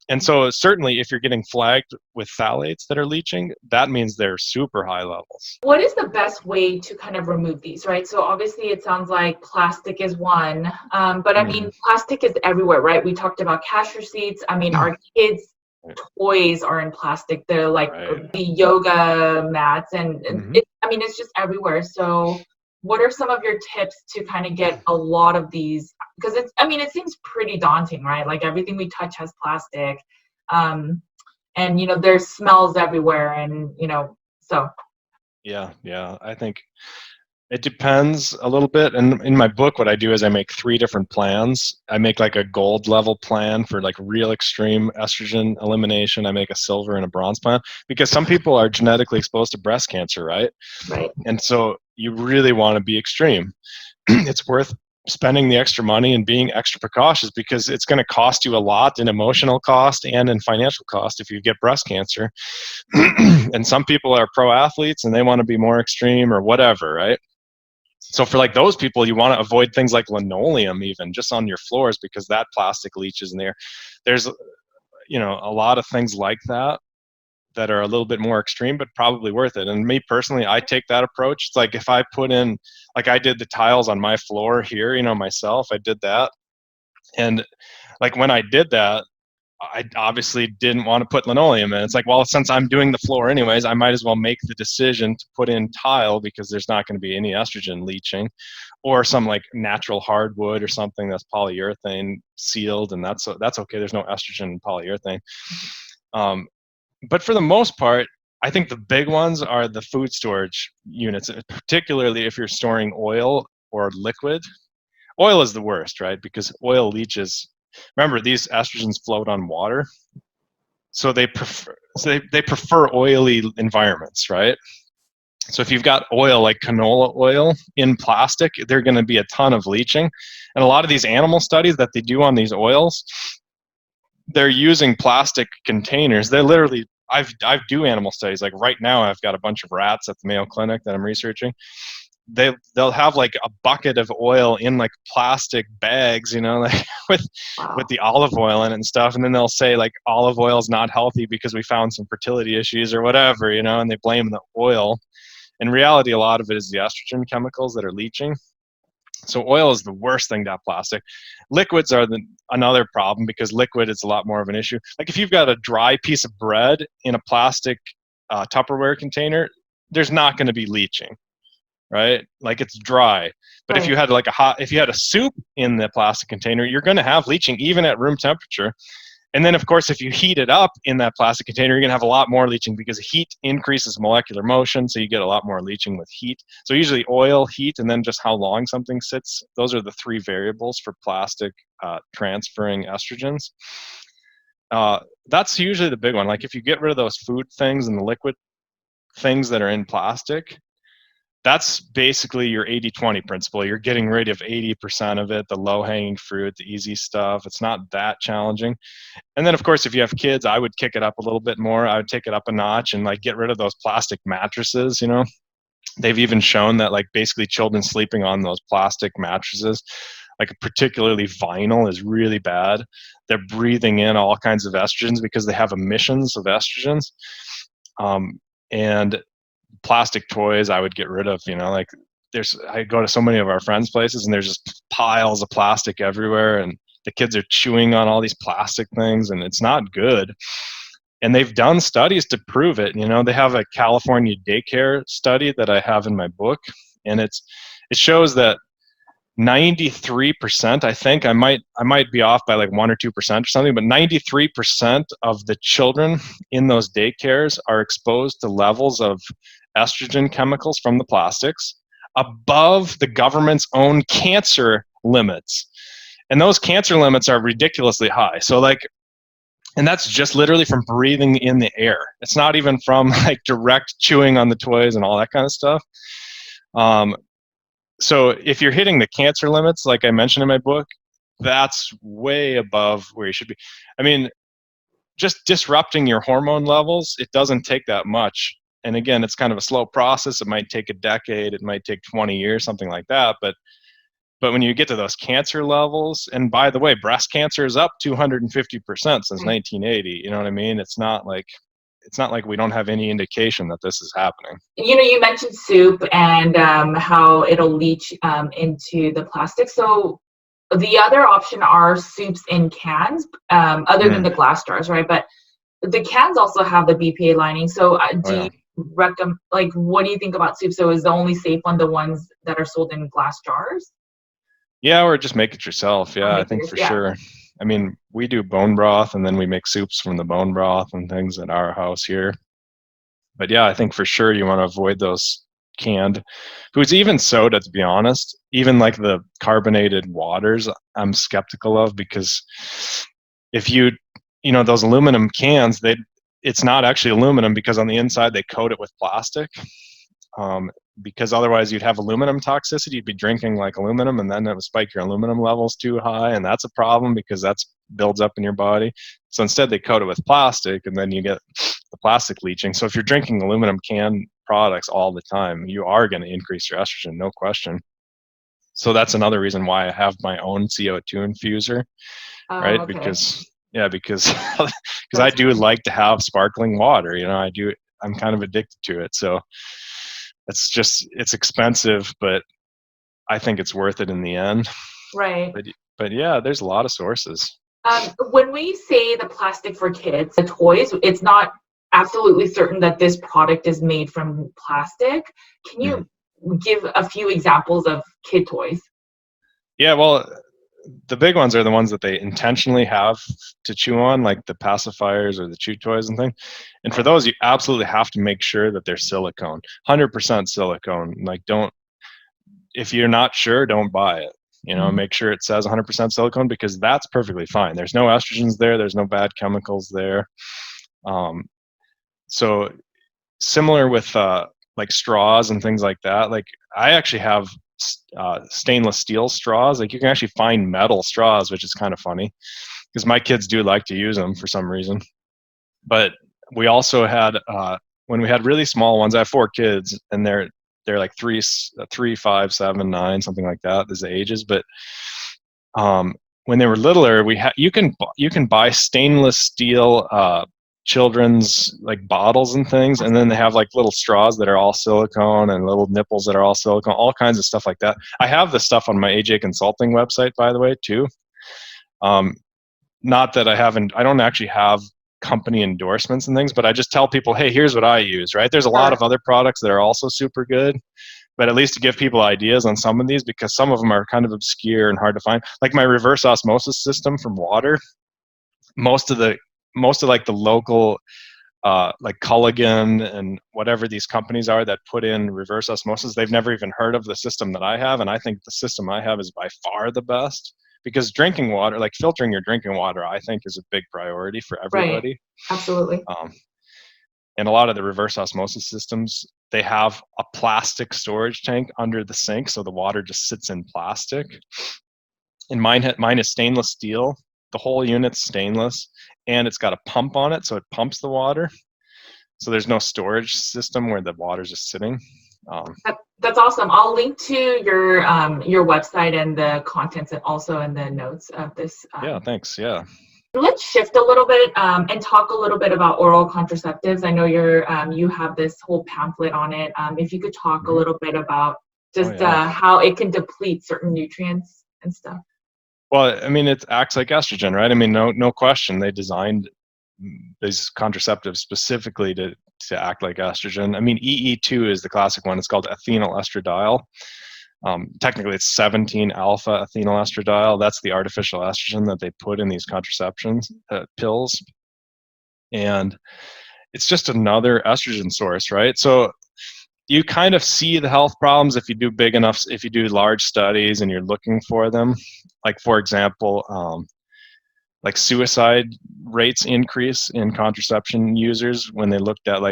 And so certainly if you're getting flagged with phthalates that are leaching, that means they're super high levels. What is the best way to kind of remove these, right? So obviously it sounds like plastic is one, but I mean, plastic is everywhere, right? We talked about cash receipts. I mean, our kids' toys are in plastic. They're like the yoga mats, and it's just everywhere. So what are some of your tips to kind of get a lot of these? Because it seems pretty daunting, right? Like everything we touch has plastic, and there's smells everywhere, and so. Yeah, I think it depends a little bit. And in my book, what I do is I make 3 different plans. I make like a gold level plan for like real extreme estrogen elimination. I make a silver and a bronze plan, because some people are genetically exposed to breast cancer, right? Right. And so you really want to be extreme. It's worth spending the extra money and being extra precautious, because it's going to cost you a lot in emotional cost and in financial cost if you get breast cancer. And some people are pro athletes and they want to be more extreme or whatever, right? So for like those people, you want to avoid things like linoleum even just on your floors, because that plastic leaches in there. There's, a lot of things like that are a little bit more extreme, but probably worth it. And me personally, I take that approach. It's like if I put in, like I did the tiles on my floor here, myself, I did that. And like when I did that, I obviously didn't want to put linoleum in. It's like, well, since I'm doing the floor anyways, I might as well make the decision to put in tile, because there's not going to be any estrogen leaching, or some like natural hardwood or something that's polyurethane sealed, and that's okay. There's no estrogen in polyurethane. But for the most part, I think the big ones are the food storage units, particularly if you're storing oil or liquid. Oil is the worst, right? Because oil leaches. Remember, these estrogens float on water, so they prefer oily environments, right? So if you've got oil like canola oil in plastic, there's going to be a ton of leaching. And a lot of these animal studies that they do on these oils, they're using plastic containers. They literally, I do animal studies. Like right now, I've got a bunch of rats at the Mayo Clinic that I'm researching. They'll have like a bucket of oil in like plastic bags, like with the olive oil in it and stuff, and then they'll say like olive oil is not healthy because we found some fertility issues or whatever, and they blame the oil. In reality, a lot of it is the estrogen chemicals that are leaching. So oil is the worst thing to have plastic. Liquids are another problem, because liquid is a lot more of an issue. Like if you've got a dry piece of bread in a plastic Tupperware container, there's not going to be leaching. Right? Like it's dry. But if you had like if you had a soup in the plastic container, you're going to have leaching even at room temperature. And then of course, if you heat it up in that plastic container, you're going to have a lot more leaching, because heat increases molecular motion. So you get a lot more leaching with heat. So usually oil, heat, and then just how long something sits. Those are the 3 variables for plastic transferring estrogens. That's usually the big one. Like if you get rid of those food things and the liquid things that are in plastic, that's basically your 80-20 principle. You're getting rid of 80% of it, the low-hanging fruit, the easy stuff. It's not that challenging. And then, of course, if you have kids, I would kick it up a little bit more. I would take it up a notch and like get rid of those plastic mattresses. They've even shown that like basically children sleeping on those plastic mattresses, like particularly vinyl, is really bad. They're breathing in all kinds of estrogens because they have emissions of estrogens. And plastic toys I would get rid of. Like I go to so many of our friends' places and there's just piles of plastic everywhere, and the kids are chewing on all these plastic things, and it's not good. And they've done studies to prove it. They have a California daycare study that I have in my book, and it shows that 93%, I think, I might be off by like 1 or 2% or something, but 93% of the children in those daycares are exposed to levels of estrogen chemicals from the plastics above the government's own cancer limits. And those cancer limits are ridiculously high. So and that's just literally from breathing in the air. It's not even from like direct chewing on the toys and all that kind of stuff. So if you're hitting the cancer limits, like I mentioned in my book, that's way above where you should be. I mean, just disrupting your hormone levels, it doesn't take that much. And again, it's kind of a slow process. It might take a decade. It might take 20 years, something like that. But when you get to those cancer levels, and by the way, breast cancer is up 250% since 1980. You know what I mean? It's not like we don't have any indication that this is happening. You mentioned soup and how it'll leach into the plastic. So the other option are soups in cans, other than the glass jars, right? But the cans also have the BPA lining. So you recommend, like, what do you think about soup? So is the only safe one the ones that are sold in glass jars? Yeah, or just make it yourself. Yeah, I think for sure. I mean, we do bone broth, and then we make soups from the bone broth and things at our house here. But yeah, I think for sure you want to avoid those canned foods, even soda, to be honest. Even like the carbonated waters, I'm skeptical of, because if those aluminum cans, it's not actually aluminum, because on the inside they coat it with plastic. Because otherwise you'd have aluminum toxicity. You'd be drinking like aluminum, and then it would spike your aluminum levels too high, and that's a problem because that builds up in your body. So instead they coat it with plastic, and then you get the plastic leaching. So if you're drinking aluminum can products all the time, you are going to increase your estrogen, no question. So that's another reason why I have my own CO2 infuser, right? Okay. Because I do like to have sparkling water. I'm kind of addicted to it. So it's expensive, but I think it's worth it in the end. Right. But yeah, there's a lot of sources. When we say the plastic for kids, the toys, it's not absolutely certain that this product is made from plastic. Can you give a few examples of kid toys? Yeah, well, the big ones are the ones that they intentionally have to chew on, like the pacifiers or the chew toys and things. And for those, you absolutely have to make sure that they're silicone, 100% silicone. Like, if you're not sure, don't buy it. Make sure it says 100% silicone, because that's perfectly fine. There's no estrogens there. There's no bad chemicals there. So similar with like straws and things like that. Like, I actually have stainless steel straws. Like, you can actually find metal straws, which is kind of funny because my kids do like to use them for some reason. But we also had when we had really small ones. I have 4 kids, and they're like 3, 5, 7, 9, something like that is the ages. But when they were littler, you can buy stainless steel children's like bottles and things, and then they have like little straws that are all silicone and little nipples that are all silicone, all kinds of stuff like that. I have the stuff on my AJ Consulting website, by the way, too. Not that I don't actually have company endorsements and things, but I just tell people, hey, here's what I use, right? There's a lot of other products that are also super good, but at least to give people ideas on some of these, because some of them are kind of obscure and hard to find. Like my reverse osmosis system from water, most of like the local like Culligan and whatever these companies are that put in reverse osmosis, they've never even heard of the system that I have. And I think the system I have is by far the best, because drinking water, like filtering your drinking water, I think is a big priority for everybody. Right. Absolutely. And a lot of the reverse osmosis systems they have a plastic storage tank under the sink, so the water just sits in plastic. And mine is stainless steel. The whole unit's stainless, and it's got a pump on it, so it pumps the water. So there's no storage system where the water's just sitting. That's awesome. I'll link to your website and the contents, and also in the notes of this. Yeah, thanks. Yeah. Let's shift a little bit and talk a little bit about oral contraceptives. I know you have this whole pamphlet on it. If you could talk a little bit about just how it can deplete certain nutrients and stuff. Well, I mean, it acts like estrogen, right? I mean, no question. They designed these contraceptives specifically to act like estrogen. I mean, EE2 is the classic one. It's called ethinyl estradiol. Technically, it's 17 alpha ethinyl estradiol. That's the artificial estrogen that they put in these contraceptions pills. And it's just another estrogen source, right? So you kind of see the health problems if you do large studies and you're looking for them. Like, for example, like suicide rates increase in contraception users when they looked at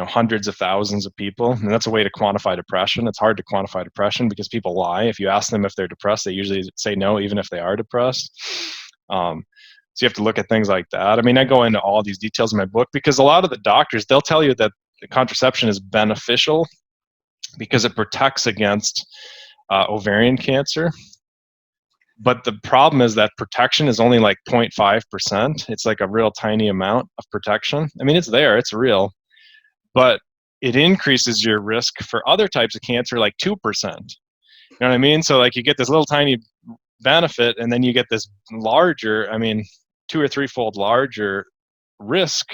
hundreds of thousands of people. And that's a way to quantify depression. It's hard to quantify depression because people lie. If you ask them if they're depressed, they usually say no, even if they are depressed. So you have to look at things like that. I mean, I go into all these details in my book because a lot of the doctors, they'll tell you that the contraception is beneficial because it protects against ovarian cancer. But the problem is that protection is only like 0.5%. It's like a real tiny amount of protection. I mean, it's there, it's real, but it increases your risk for other types of cancer like 2%. You know what I mean? So like you get this little tiny benefit and then you get this larger, 2 or 3-fold larger risk.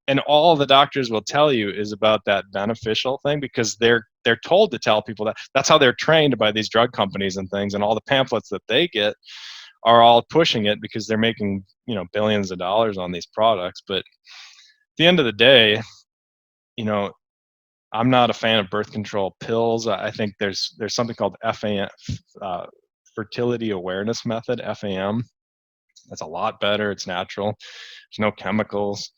And all the doctors will tell you is about that beneficial thing because they're told to tell people that. That's how they're trained by these drug companies and things, and all the pamphlets that they get are all pushing it because they're making billions of dollars on these products. But at the end of the day, I'm not a fan of birth control pills. I think there's something called FAM, fertility awareness method, FAM. That's a lot better. It's natural. There's no chemicals.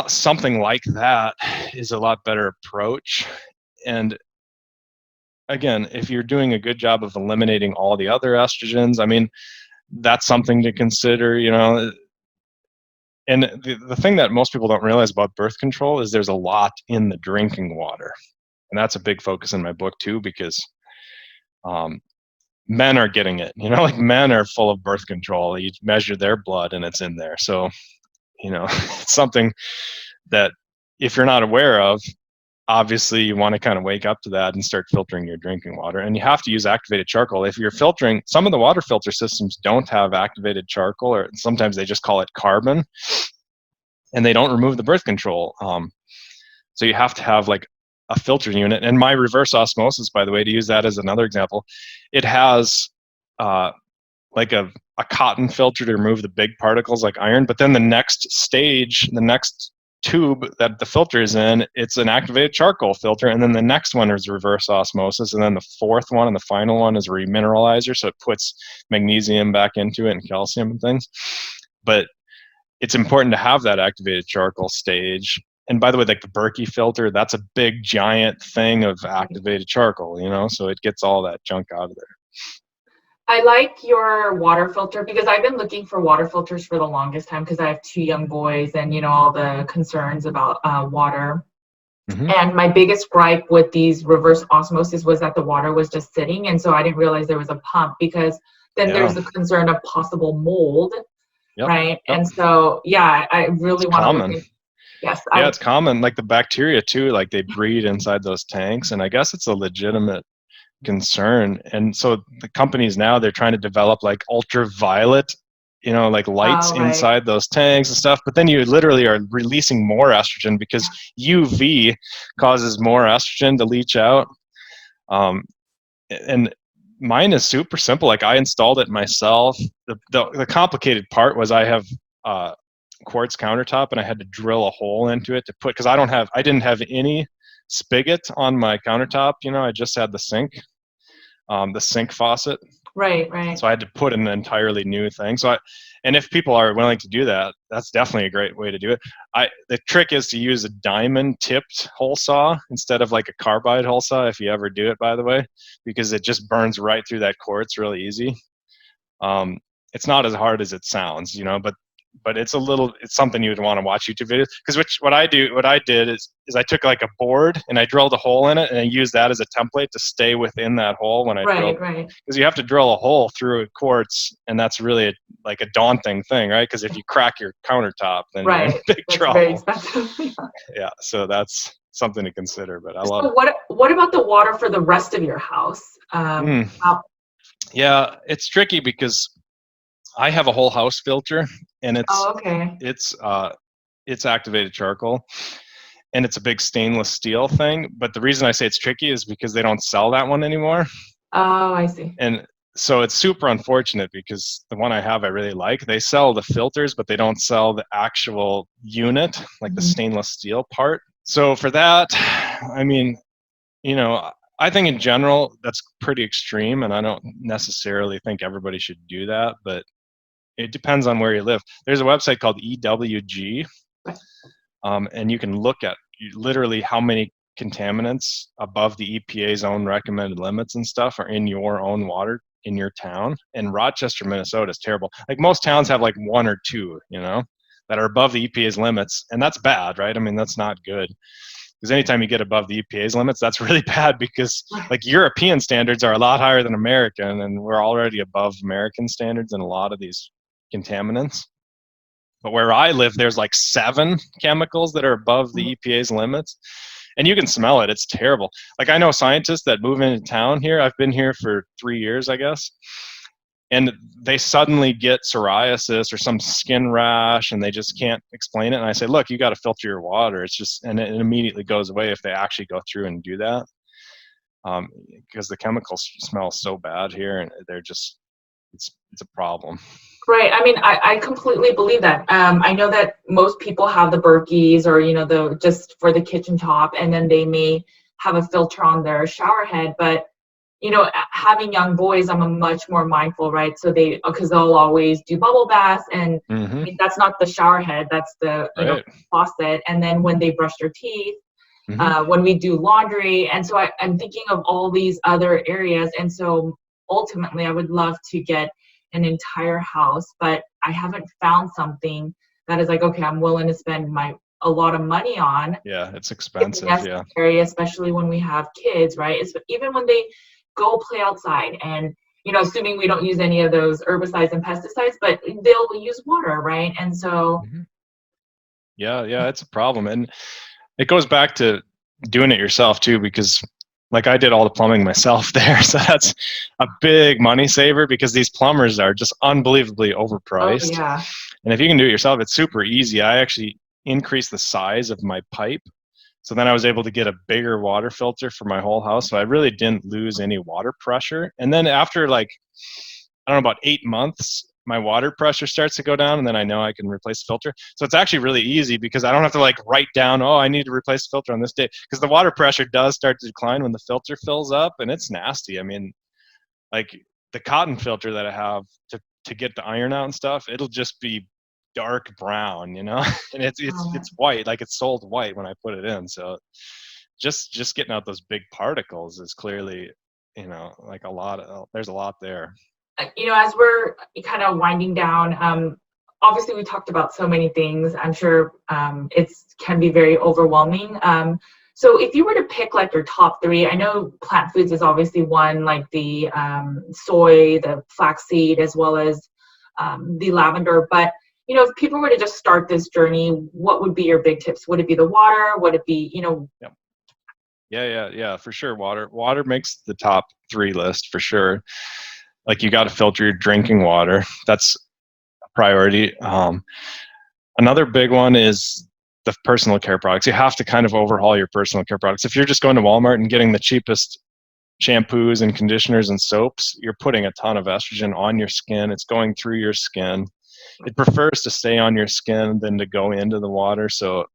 Something like that is a lot better approach. And again, if you're doing a good job of eliminating all the other estrogens, that's something to consider, And the thing that most people don't realize about birth control is there's a lot in the drinking water. And that's a big focus in my book too, because men are getting it, men are full of birth control. You measure their blood and it's in there. So it's something that if you're not aware of, obviously you want to kind of wake up to that and start filtering your drinking water. And you have to use activated charcoal. If you're filtering, some of the water filter systems don't have activated charcoal, or sometimes they just call it carbon, and they don't remove the birth control. So you have to have like a filter unit. And my reverse osmosis, by the way, to use that as another example, it has like a cotton filter to remove the big particles like iron, but then the next stage, the next tube that the filter is in, it's an activated charcoal filter, and then the next one is reverse osmosis, and then the fourth one and the final one is a remineralizer, so it puts magnesium back into it and calcium and things. But it's important to have that activated charcoal stage. And by the way, like the Berkey filter, that's a big giant thing of activated charcoal, so it gets all that junk out of there. I like your water filter because I've been looking for water filters for the longest time because I have 2 young boys and, all the concerns about water. Mm-hmm. And my biggest gripe with these reverse osmosis was that the water was just sitting. And so I didn't realize there was a pump because then there's the concern of possible mold, right? Yep. And so, I really want to look into. Yes. Yeah, it's common. Like the bacteria too, like they breed inside those tanks. And I guess it's a legitimate concern. And so the companies now, they're trying to develop like ultraviolet, like lights inside those tanks and stuff. But then you literally are releasing more estrogen because UV causes more estrogen to leach out. And mine is super simple. Like I installed it myself. The complicated part was I have quartz countertop and I had to drill a hole into it to put, because I didn't have any spigot on my countertop. I just had the sink faucet. Right, right. So I had to put in an entirely new thing. And if people are willing to do that, that's definitely a great way to do it. The trick is to use a diamond tipped hole saw instead of like a carbide hole saw, if you ever do it, by the way, because it just burns right through that quartz really easy. It's not as hard as it sounds, but it's something you would want to watch YouTube videos. Because what I did is I took like a board and I drilled a hole in it, and I used that as a template to stay within that hole when I drilled. Right. Because you have to drill a hole through a quartz, and that's really like a daunting thing, right? Because if you crack your countertop, then you're in big That's trouble. very expensive. Yeah, so that's something to consider. But I love So what about the water for the rest of your house? Yeah, it's tricky because I have a whole house filter, and okay. it's activated charcoal, and it's a big stainless steel thing. But the reason I say it's tricky is because they don't sell that one anymore. Oh, I see. And so it's super unfortunate because the one I have I really like. They sell the filters, but they don't sell the actual unit, like the stainless steel part. So for that, I mean, I think in general that's pretty extreme, and I don't necessarily think everybody should do that, but it depends on where you live. There's a website called EWG, and you can look at literally how many contaminants above the EPA's own recommended limits and stuff are in your own water in your town. And Rochester, Minnesota is terrible. Like most towns have like one or two, that are above the EPA's limits, and that's bad, right? I mean, that's not good. Because anytime you get above the EPA's limits, that's really bad, because like European standards are a lot higher than American, and we're already above American standards in a lot of these contaminants. But where I live, there's like 7 chemicals that are above the EPA's limits, and you can smell it. It's terrible. Like I know scientists that move into town here. I've been here for 3 years, I guess, and they suddenly get psoriasis or some skin rash, and they just can't explain it. And I say, look, you got to filter your water. It's just, and it immediately goes away if they actually go through and do that, because the chemicals smell so bad here, and they're just, it's a problem. Right. I mean, I completely believe that. I know that most people have the Berkeys, or, the just for the kitchen top, and then they may have a filter on their shower head. But, having young boys, I'm much more mindful, right? So because they'll always do bubble baths, and I mean, that's not the shower head, that's the faucet. And then when they brush their teeth, when we do laundry. And so I'm thinking of all these other areas. And so ultimately, I would love to get an entire house, but I haven't found something that is like, okay, I'm willing to spend a lot of money on. Yeah, it's expensive. Especially when we have kids, right? It's even when they go play outside, and assuming we don't use any of those herbicides and pesticides, but they'll use water, right? And so yeah, it's a problem. And it goes back to doing it yourself too, because like I did all the plumbing myself there. So that's a big money saver, because these plumbers are just unbelievably overpriced. Oh, yeah. And if you can do it yourself, it's super easy. I actually increased the size of my pipe. So then I was able to get a bigger water filter for my whole house. So I really didn't lose any water pressure. And then after about 8 months, my water pressure starts to go down, and then I know I can replace the filter. So it's actually really easy, because I don't have to write down, I need to replace the filter on this day, because the water pressure does start to decline when the filter fills up, and it's nasty. I mean, like the cotton filter that I have to get the iron out and stuff, it'll just be dark brown, and it's white, like it's sold white when I put it in. So just getting out those big particles is clearly, like there's a lot there. As we're kind of winding down, obviously we talked about so many things. I'm sure it can be very overwhelming. So if you were to pick your top 3, I know plant foods is obviously one, like the soy, the flaxseed, as well as the lavender. But if people were to just start this journey, what would be your big tips? Would it be the water? Would it be Yeah, for sure. Water makes the top 3 list for sure. Like you got to filter your drinking water. That's a priority. Another big one is the personal care products. You have to kind of overhaul your personal care products. If you're just going to Walmart and getting the cheapest shampoos and conditioners and soaps, you're putting a ton of estrogen on your skin. It's going through your skin. It prefers to stay on your skin than to go into the water. So,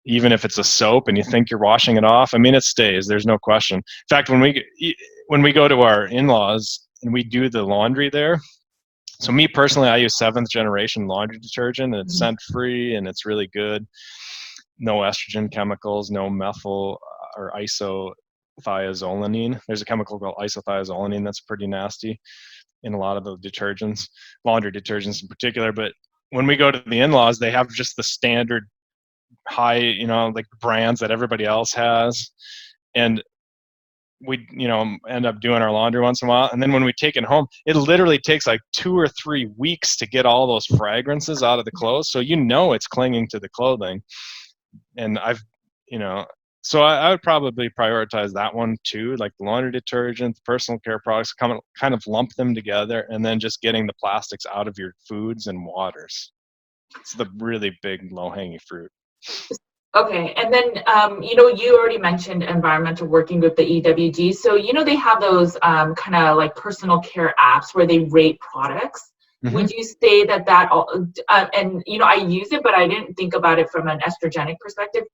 even if it's a soap and you think you're washing it off, I mean, it stays. There's no question. In fact, when we go to our in-laws, and we do the laundry there. So me personally, I use 7th generation laundry detergent, and it's scent free and it's really good. No estrogen chemicals, no methyl or isothiazolinine. There's a chemical called isothiazolinine that's pretty nasty in a lot of the detergents, laundry detergents in particular. But when we go to the in-laws, they have just the standard high, like brands that everybody else has. And we, end up doing our laundry once in a while. And then when we take it home, it literally takes like 2 or 3 weeks to get all those fragrances out of the clothes. So it's clinging to the clothing. And so I would probably prioritize that one too, like the laundry detergent, the personal care products, kind of lump them together, and then just getting the plastics out of your foods and waters. It's the really big low-hanging fruit. Okay, and then you already mentioned environmental working group, the EWG. So they have those kind of like personal care apps where they rate products. Would you say that and I use it, but I didn't think about it from an estrogenic perspective.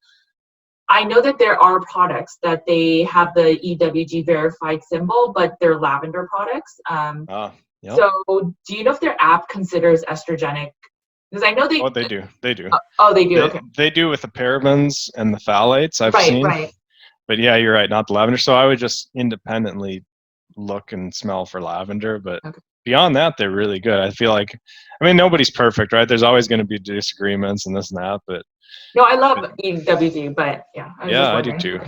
I know that there are products that they have the EWG verified symbol, but they're lavender products. Yep. So do you know if their app considers estrogenic? Because I know they. Oh, they do. They do. Oh, they do. Okay. They do with the parabens and the phthalates I've seen. Right. But yeah, you're right. Not the lavender. So I would just independently look and smell for lavender. But beyond that, they're really good. I feel like, nobody's perfect, right? There's always going to be disagreements and this and that. But no, I love EWG. But yeah. I do too.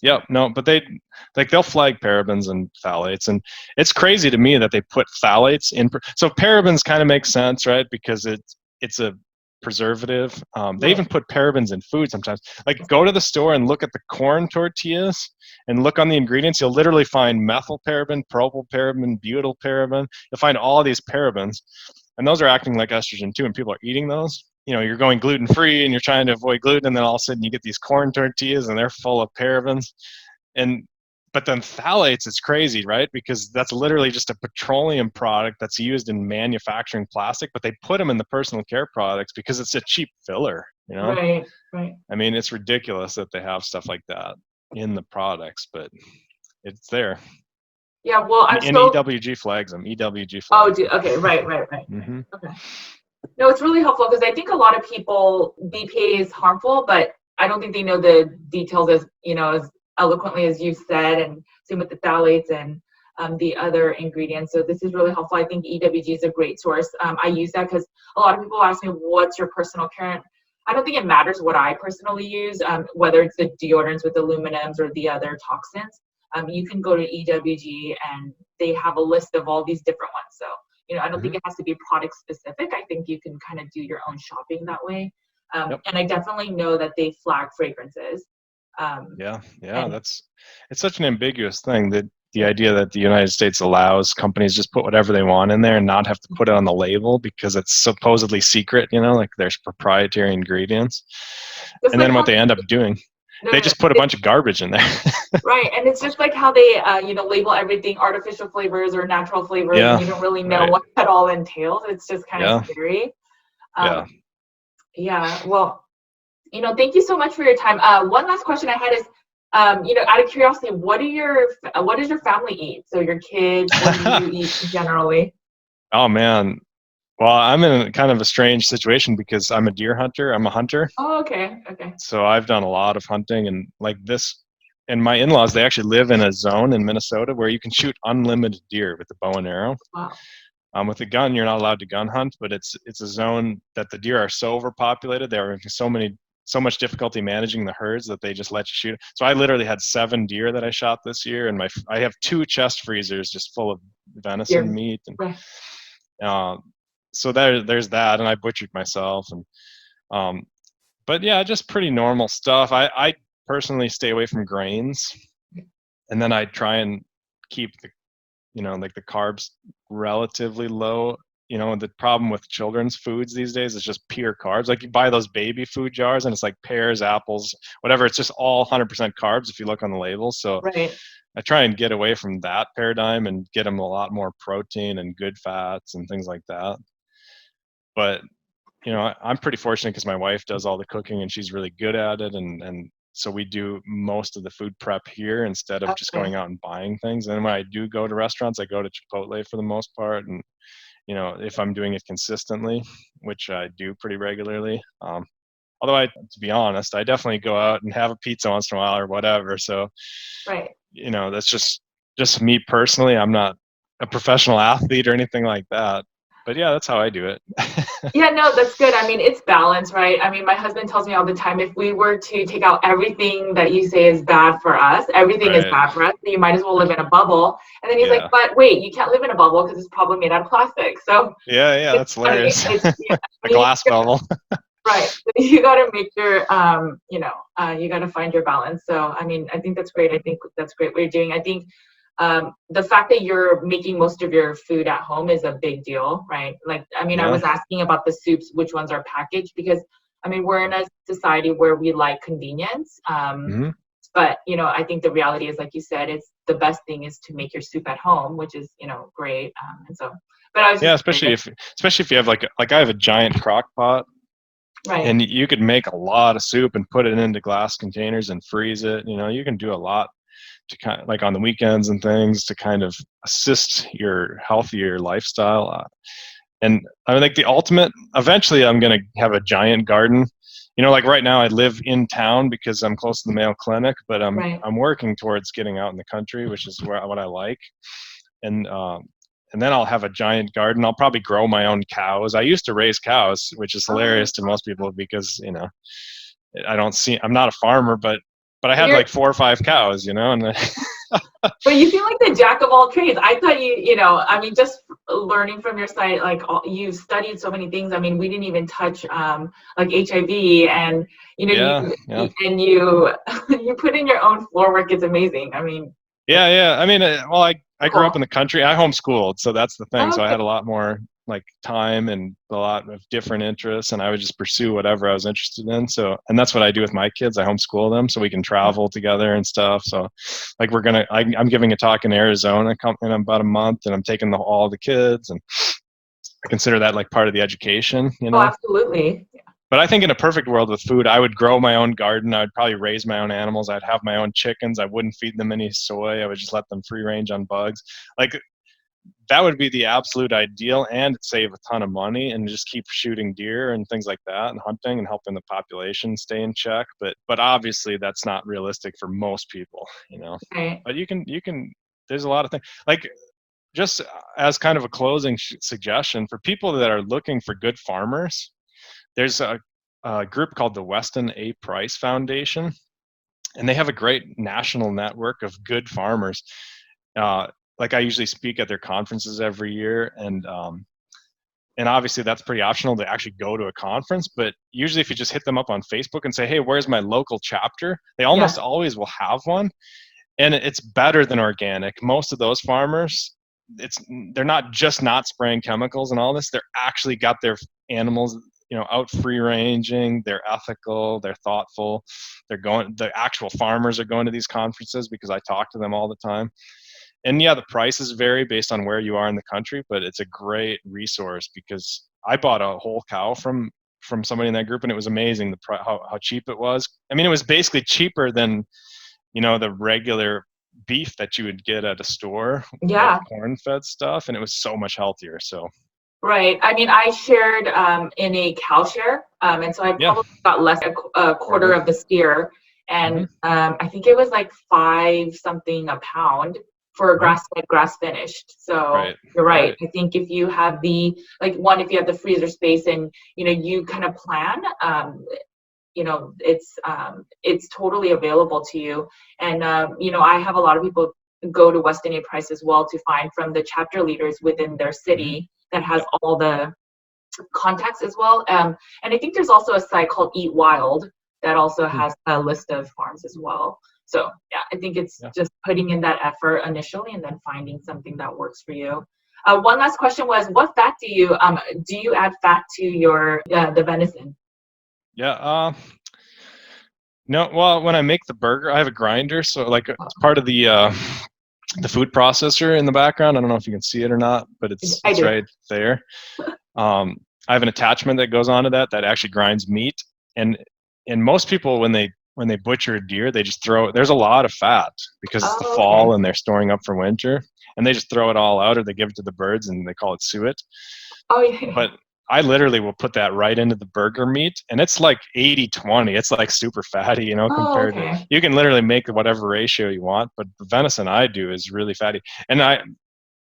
Yep. No, but they'll flag parabens and phthalates, and it's crazy to me that they put phthalates in. So parabens kind of make sense, right? Because it's a preservative. They even put parabens in food sometimes. Like go to the store and look at the corn tortillas and look on the ingredients. You'll literally find methylparaben, propylparaben, butylparaben. You'll find all these parabens, and those are acting like estrogen too, and people are eating those. You're going gluten-free and you're trying to avoid gluten, and then all of a sudden you get these corn tortillas and they're full of parabens. But then phthalates, it's crazy, right? Because that's literally just a petroleum product that's used in manufacturing plastic, but they put them in the personal care products because it's a cheap filler, Right. It's ridiculous that they have stuff like that in the products, but it's there. Yeah, well, EWG flags them. EWG flags them. Okay, right. Mm-hmm. Okay. No, it's really helpful because I think a lot of people, BPA is harmful, but I don't think they know the details as eloquently as you said, and same with the phthalates and the other ingredients. So this is really helpful. I think EWG is a great source. I use that because a lot of people ask me, what's your personal care? I don't think it matters what I personally use, whether it's the deodorants with aluminums or the other toxins. You can go to EWG and they have a list of all these different ones. So, I don't think it has to be product specific. I think you can kind of do your own shopping that way. And I definitely know that they flag fragrances. It's such an ambiguous thing, that the idea that the United States allows companies just put whatever they want in there and not have to put it on the label because it's supposedly secret, like there's proprietary ingredients. And then what they end up doing, they just put a bunch of garbage in there. Right. And it's just like how they label everything artificial flavors or natural flavors, and you don't really know what that all entails. It's just kind of scary. Well, thank you so much for your time. One last question I had is, out of curiosity, what does your family eat? So your kids, what do you eat generally? Oh man. Well, I'm in kind of a strange situation because I'm a deer hunter. I'm a hunter. Oh, okay. So I've done a lot of hunting, and like this, and my in-laws, they actually live in a zone in Minnesota where you can shoot unlimited deer with the bow and arrow. Wow. With a gun, you're not allowed to gun hunt, but it's a zone that the deer are so overpopulated. There are so much difficulty managing the herds that they just let you shoot. So I literally had 7 deer that I shot this year, and I have 2 chest freezers just full of venison meat. And so there's that, and I butchered myself. And but yeah, just pretty normal stuff. I personally stay away from grains, and then I try and keep the the carbs relatively low. The problem with children's foods these days is just pure carbs. Like you buy those baby food jars and it's like pears, apples, whatever. It's just all 100% carbs if you look on the label. So I try and get away from that paradigm and get them a lot more protein and good fats and things like that. But I'm pretty fortunate because my wife does all the cooking and she's really good at it, and So we do most of the food prep here instead of just Okay. going out and buying things. And when I do go to restaurants, I go to Chipotle for the most part. And, if I'm doing it consistently, which I do pretty regularly, although to be honest, I definitely go out and have a pizza once in a while or whatever. So, Right. that's just me personally. I'm not a professional athlete or anything like that. But yeah, that's how I do it. Yeah, no, that's good. I mean, it's balance, right? I mean, my husband tells me all the time, if we were to take out everything that you say is bad for us, everything is Right. bad for us, so you might as well live in a bubble. And then he's like, Yeah. but wait, you can't live in a bubble because it's probably made out of plastic. So Yeah, it's that's funny. hilarious. Yeah, A glass bubble. right. So you got to make your, you got to find your balance. So, I mean, I think that's great. I think that's great what you're doing. I think the fact that you're making most of your food at home is a big deal, right? Like, I mean, I Yeah. was asking about the soups, which ones are packaged, because I mean, we're in a society where we like convenience. Mhm. But, I think the reality is, like you said, it's the best thing is to make your soup at home, which is, great. And so, but I was Yeah, just especially if you have like I have a giant crock pot, right. and you could make a lot of soup and put it into glass containers and freeze it. You can do a lot to kind of, like on the weekends and things, to kind of assist your healthier lifestyle. And I mean, like the ultimate, eventually I'm going to have a giant garden. Like right now I live in town because I'm close to the Mayo Clinic, but Right. I'm working towards getting out in the country, which is what I like. And then I'll have a giant garden. I'll probably grow my own cows. I used to raise cows, which is hilarious to most people because, I'm not a farmer, but I had like 4 or 5 cows, and But you seem like the jack of all trades. I thought I mean, just learning from your site, like you've studied so many things. I mean, we didn't even touch like HIV, and yeah. and you you put in your own floor work is amazing. I mean, Yeah. I mean, well, I grew up cool. in the country. I homeschooled, so that's the thing. So I Okay. had a lot more like time and a lot of different interests, and I would just pursue whatever I was interested in. So, and that's what I do with my kids. I homeschool them so we can travel together and stuff. So, like I'm giving a talk in Arizona in about a month, and I'm taking all the kids, and I consider that like part of the education, Oh, absolutely. But I think in a perfect world with food, I would grow my own garden. I would probably raise my own animals. I'd have my own chickens. I wouldn't feed them any soy. I would just let them free range on bugs. Like that would be the absolute ideal, and save a ton of money and just keep shooting deer and things like that and hunting and helping the population stay in check. But obviously that's not realistic for most people, Right. But you can there's a lot of things like just as kind of a closing suggestion for people that are looking for good farmers. There's a group called the Weston A. Price Foundation, and they have a great national network of good farmers. Like I usually speak at their conferences every year, and obviously that's pretty optional to actually go to a conference. But usually, if you just hit them up on Facebook and say, "Hey, where's my local chapter?" they almost always will have one, and it's better than organic. Most of those farmers, they're not just not spraying chemicals and all this. They're actually got their animals out free ranging. They're ethical, they're thoughtful. The actual farmers are going to these conferences because I talk to them all the time. And yeah, the prices vary based on where you are in the country, but it's a great resource because I bought a whole cow from somebody in that group, and it was amazing how cheap it was. I mean, it was basically cheaper than the regular beef that you would get at a store, like corn-fed stuff, and it was so much healthier. So right. I mean, I shared in a cow share, and so I probably got less a quarter of the steer, and I think it was like 5 something a pound for grass-fed, grass-finished. So you're right. I think if you have if you have the freezer space and you kind of plan, it's totally available to you. And I have a lot of people go to Weston A. Price as well to find from the chapter leaders within their city that has all the contacts as well. And I think there's also a site called Eat Wild that also has a list of farms as well. So yeah, I think it's just putting in that effort initially and then finding something that works for you. One last question was, what fat do you add fat to your the venison? Yeah. No. Well, when I make the burger, I have a grinder, so like it's part of the food processor in the background. I don't know if you can see it or not, but it's right there. I have an attachment that goes onto that actually grinds meat, and most people when they when they butcher a deer, they just there's a lot of fat because it's the Oh, fall okay. and they're storing up for winter, and they just throw it all out, or they give it to the birds and they call it suet. Oh, yeah. But I literally will put that right into the burger meat, and it's like 80-20. It's like super fatty, you know, Oh, compared to, okay. you can literally make whatever ratio you want, but the venison I do is really fatty. And I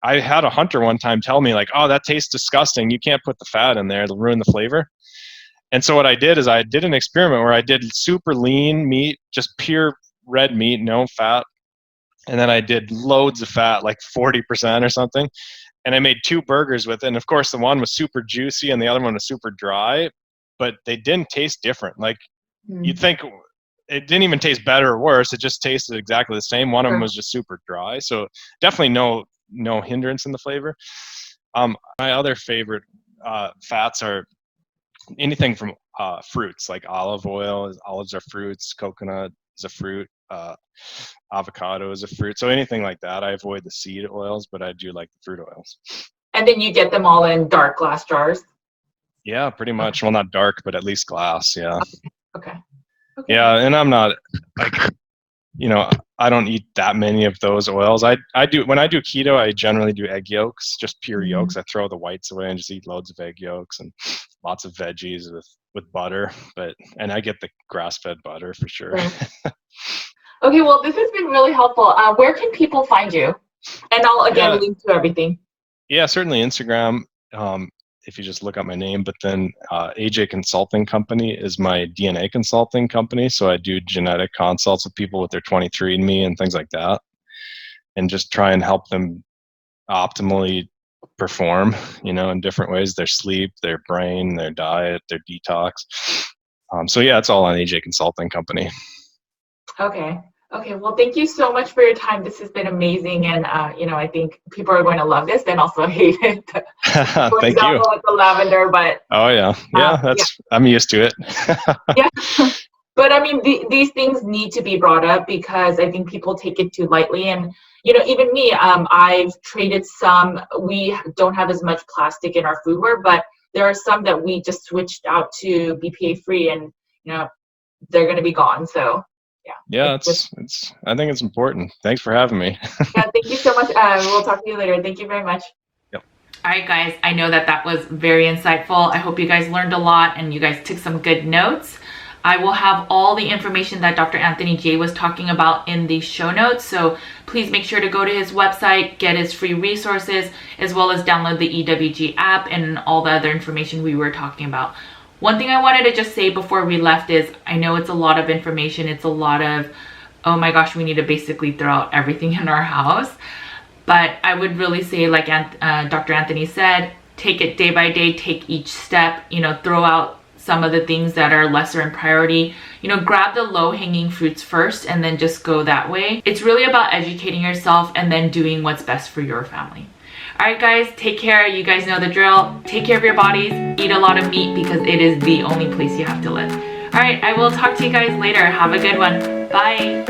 had a hunter one time tell me like, oh, that tastes disgusting. You can't put the fat in there. It'll ruin the flavor. And so what I did is I did an experiment where I did super lean meat, just pure red meat, no fat. And then I did loads of fat, like 40% or something. And I made 2 burgers with it. And of course, the one was super juicy and the other one was super dry, but they didn't taste different. Like you'd think it didn't even taste better or worse. It just tasted exactly the same. One of them was just super dry. So definitely no hindrance in the flavor. My other favorite fats are anything from fruits, like olive oil. Olives are fruits. Coconut is a fruit. Avocado is a fruit. So anything like that. I avoid the seed oils, but I do like the fruit oils. And then you get them all in dark glass jars? Yeah, pretty much. Okay. Well, not dark, but at least glass. Yeah. Okay. Yeah, and I'm not like, you know, I don't eat that many of those oils. I do, when I do keto, I generally do egg yolks, just pure yolks. I throw the whites away and just eat loads of egg yolks and lots of veggies with butter. And I get the grass-fed butter for sure. Right. Okay, well, this has been really helpful. Where can people find you? And I'll again link to everything. Yeah, certainly Instagram. If you just look up my name, but then AJ Consulting Company is my DNA consulting company. So I do genetic consults with people with their 23andMe and things like that, and just try and help them optimally perform, you know, in different ways, their sleep, their brain, their diet, their detox. So yeah, it's all on AJ Consulting Company. Okay. Okay. Well, thank you so much for your time. This has been amazing. And, you know, I think people are going to love this and also hate it. For Thank example, you. with the lavender, but. Oh yeah. Yeah. I'm used to it. Yeah. But I mean, these things need to be brought up because I think people take it too lightly. And, you know, even me, I've traded some, we don't have as much plastic in our foodware, but there are some that we just switched out to BPA free and, you know, they're going to be gone. So. Yeah, it's I think it's important. Thanks for having me. Yeah, thank you so much. We'll talk to you later. Thank you very much. Yep. All right, guys, I know that was very insightful. I hope you guys learned a lot and you guys took some good notes. I will have all the information that Dr. Anthony J was talking about in the show notes. So please make sure to go to his website, get his free resources, as well as download the EWG app and all the other information we were talking about. One thing I wanted to just say before we left is, I know it's a lot of information. It's a lot of, oh my gosh, we need to basically throw out everything in our house. But I would really say, like Dr. Anthony said, take it day by day, take each step, you know, throw out some of the things that are lesser in priority. You know, grab the low-hanging fruits first and then just go that way. It's really about educating yourself and then doing what's best for your family. All right, guys, take care. You guys know the drill. Take care of your bodies. Eat a lot of meat because it is the only place you have to live. All right, I will talk to you guys later. Have a good one. Bye.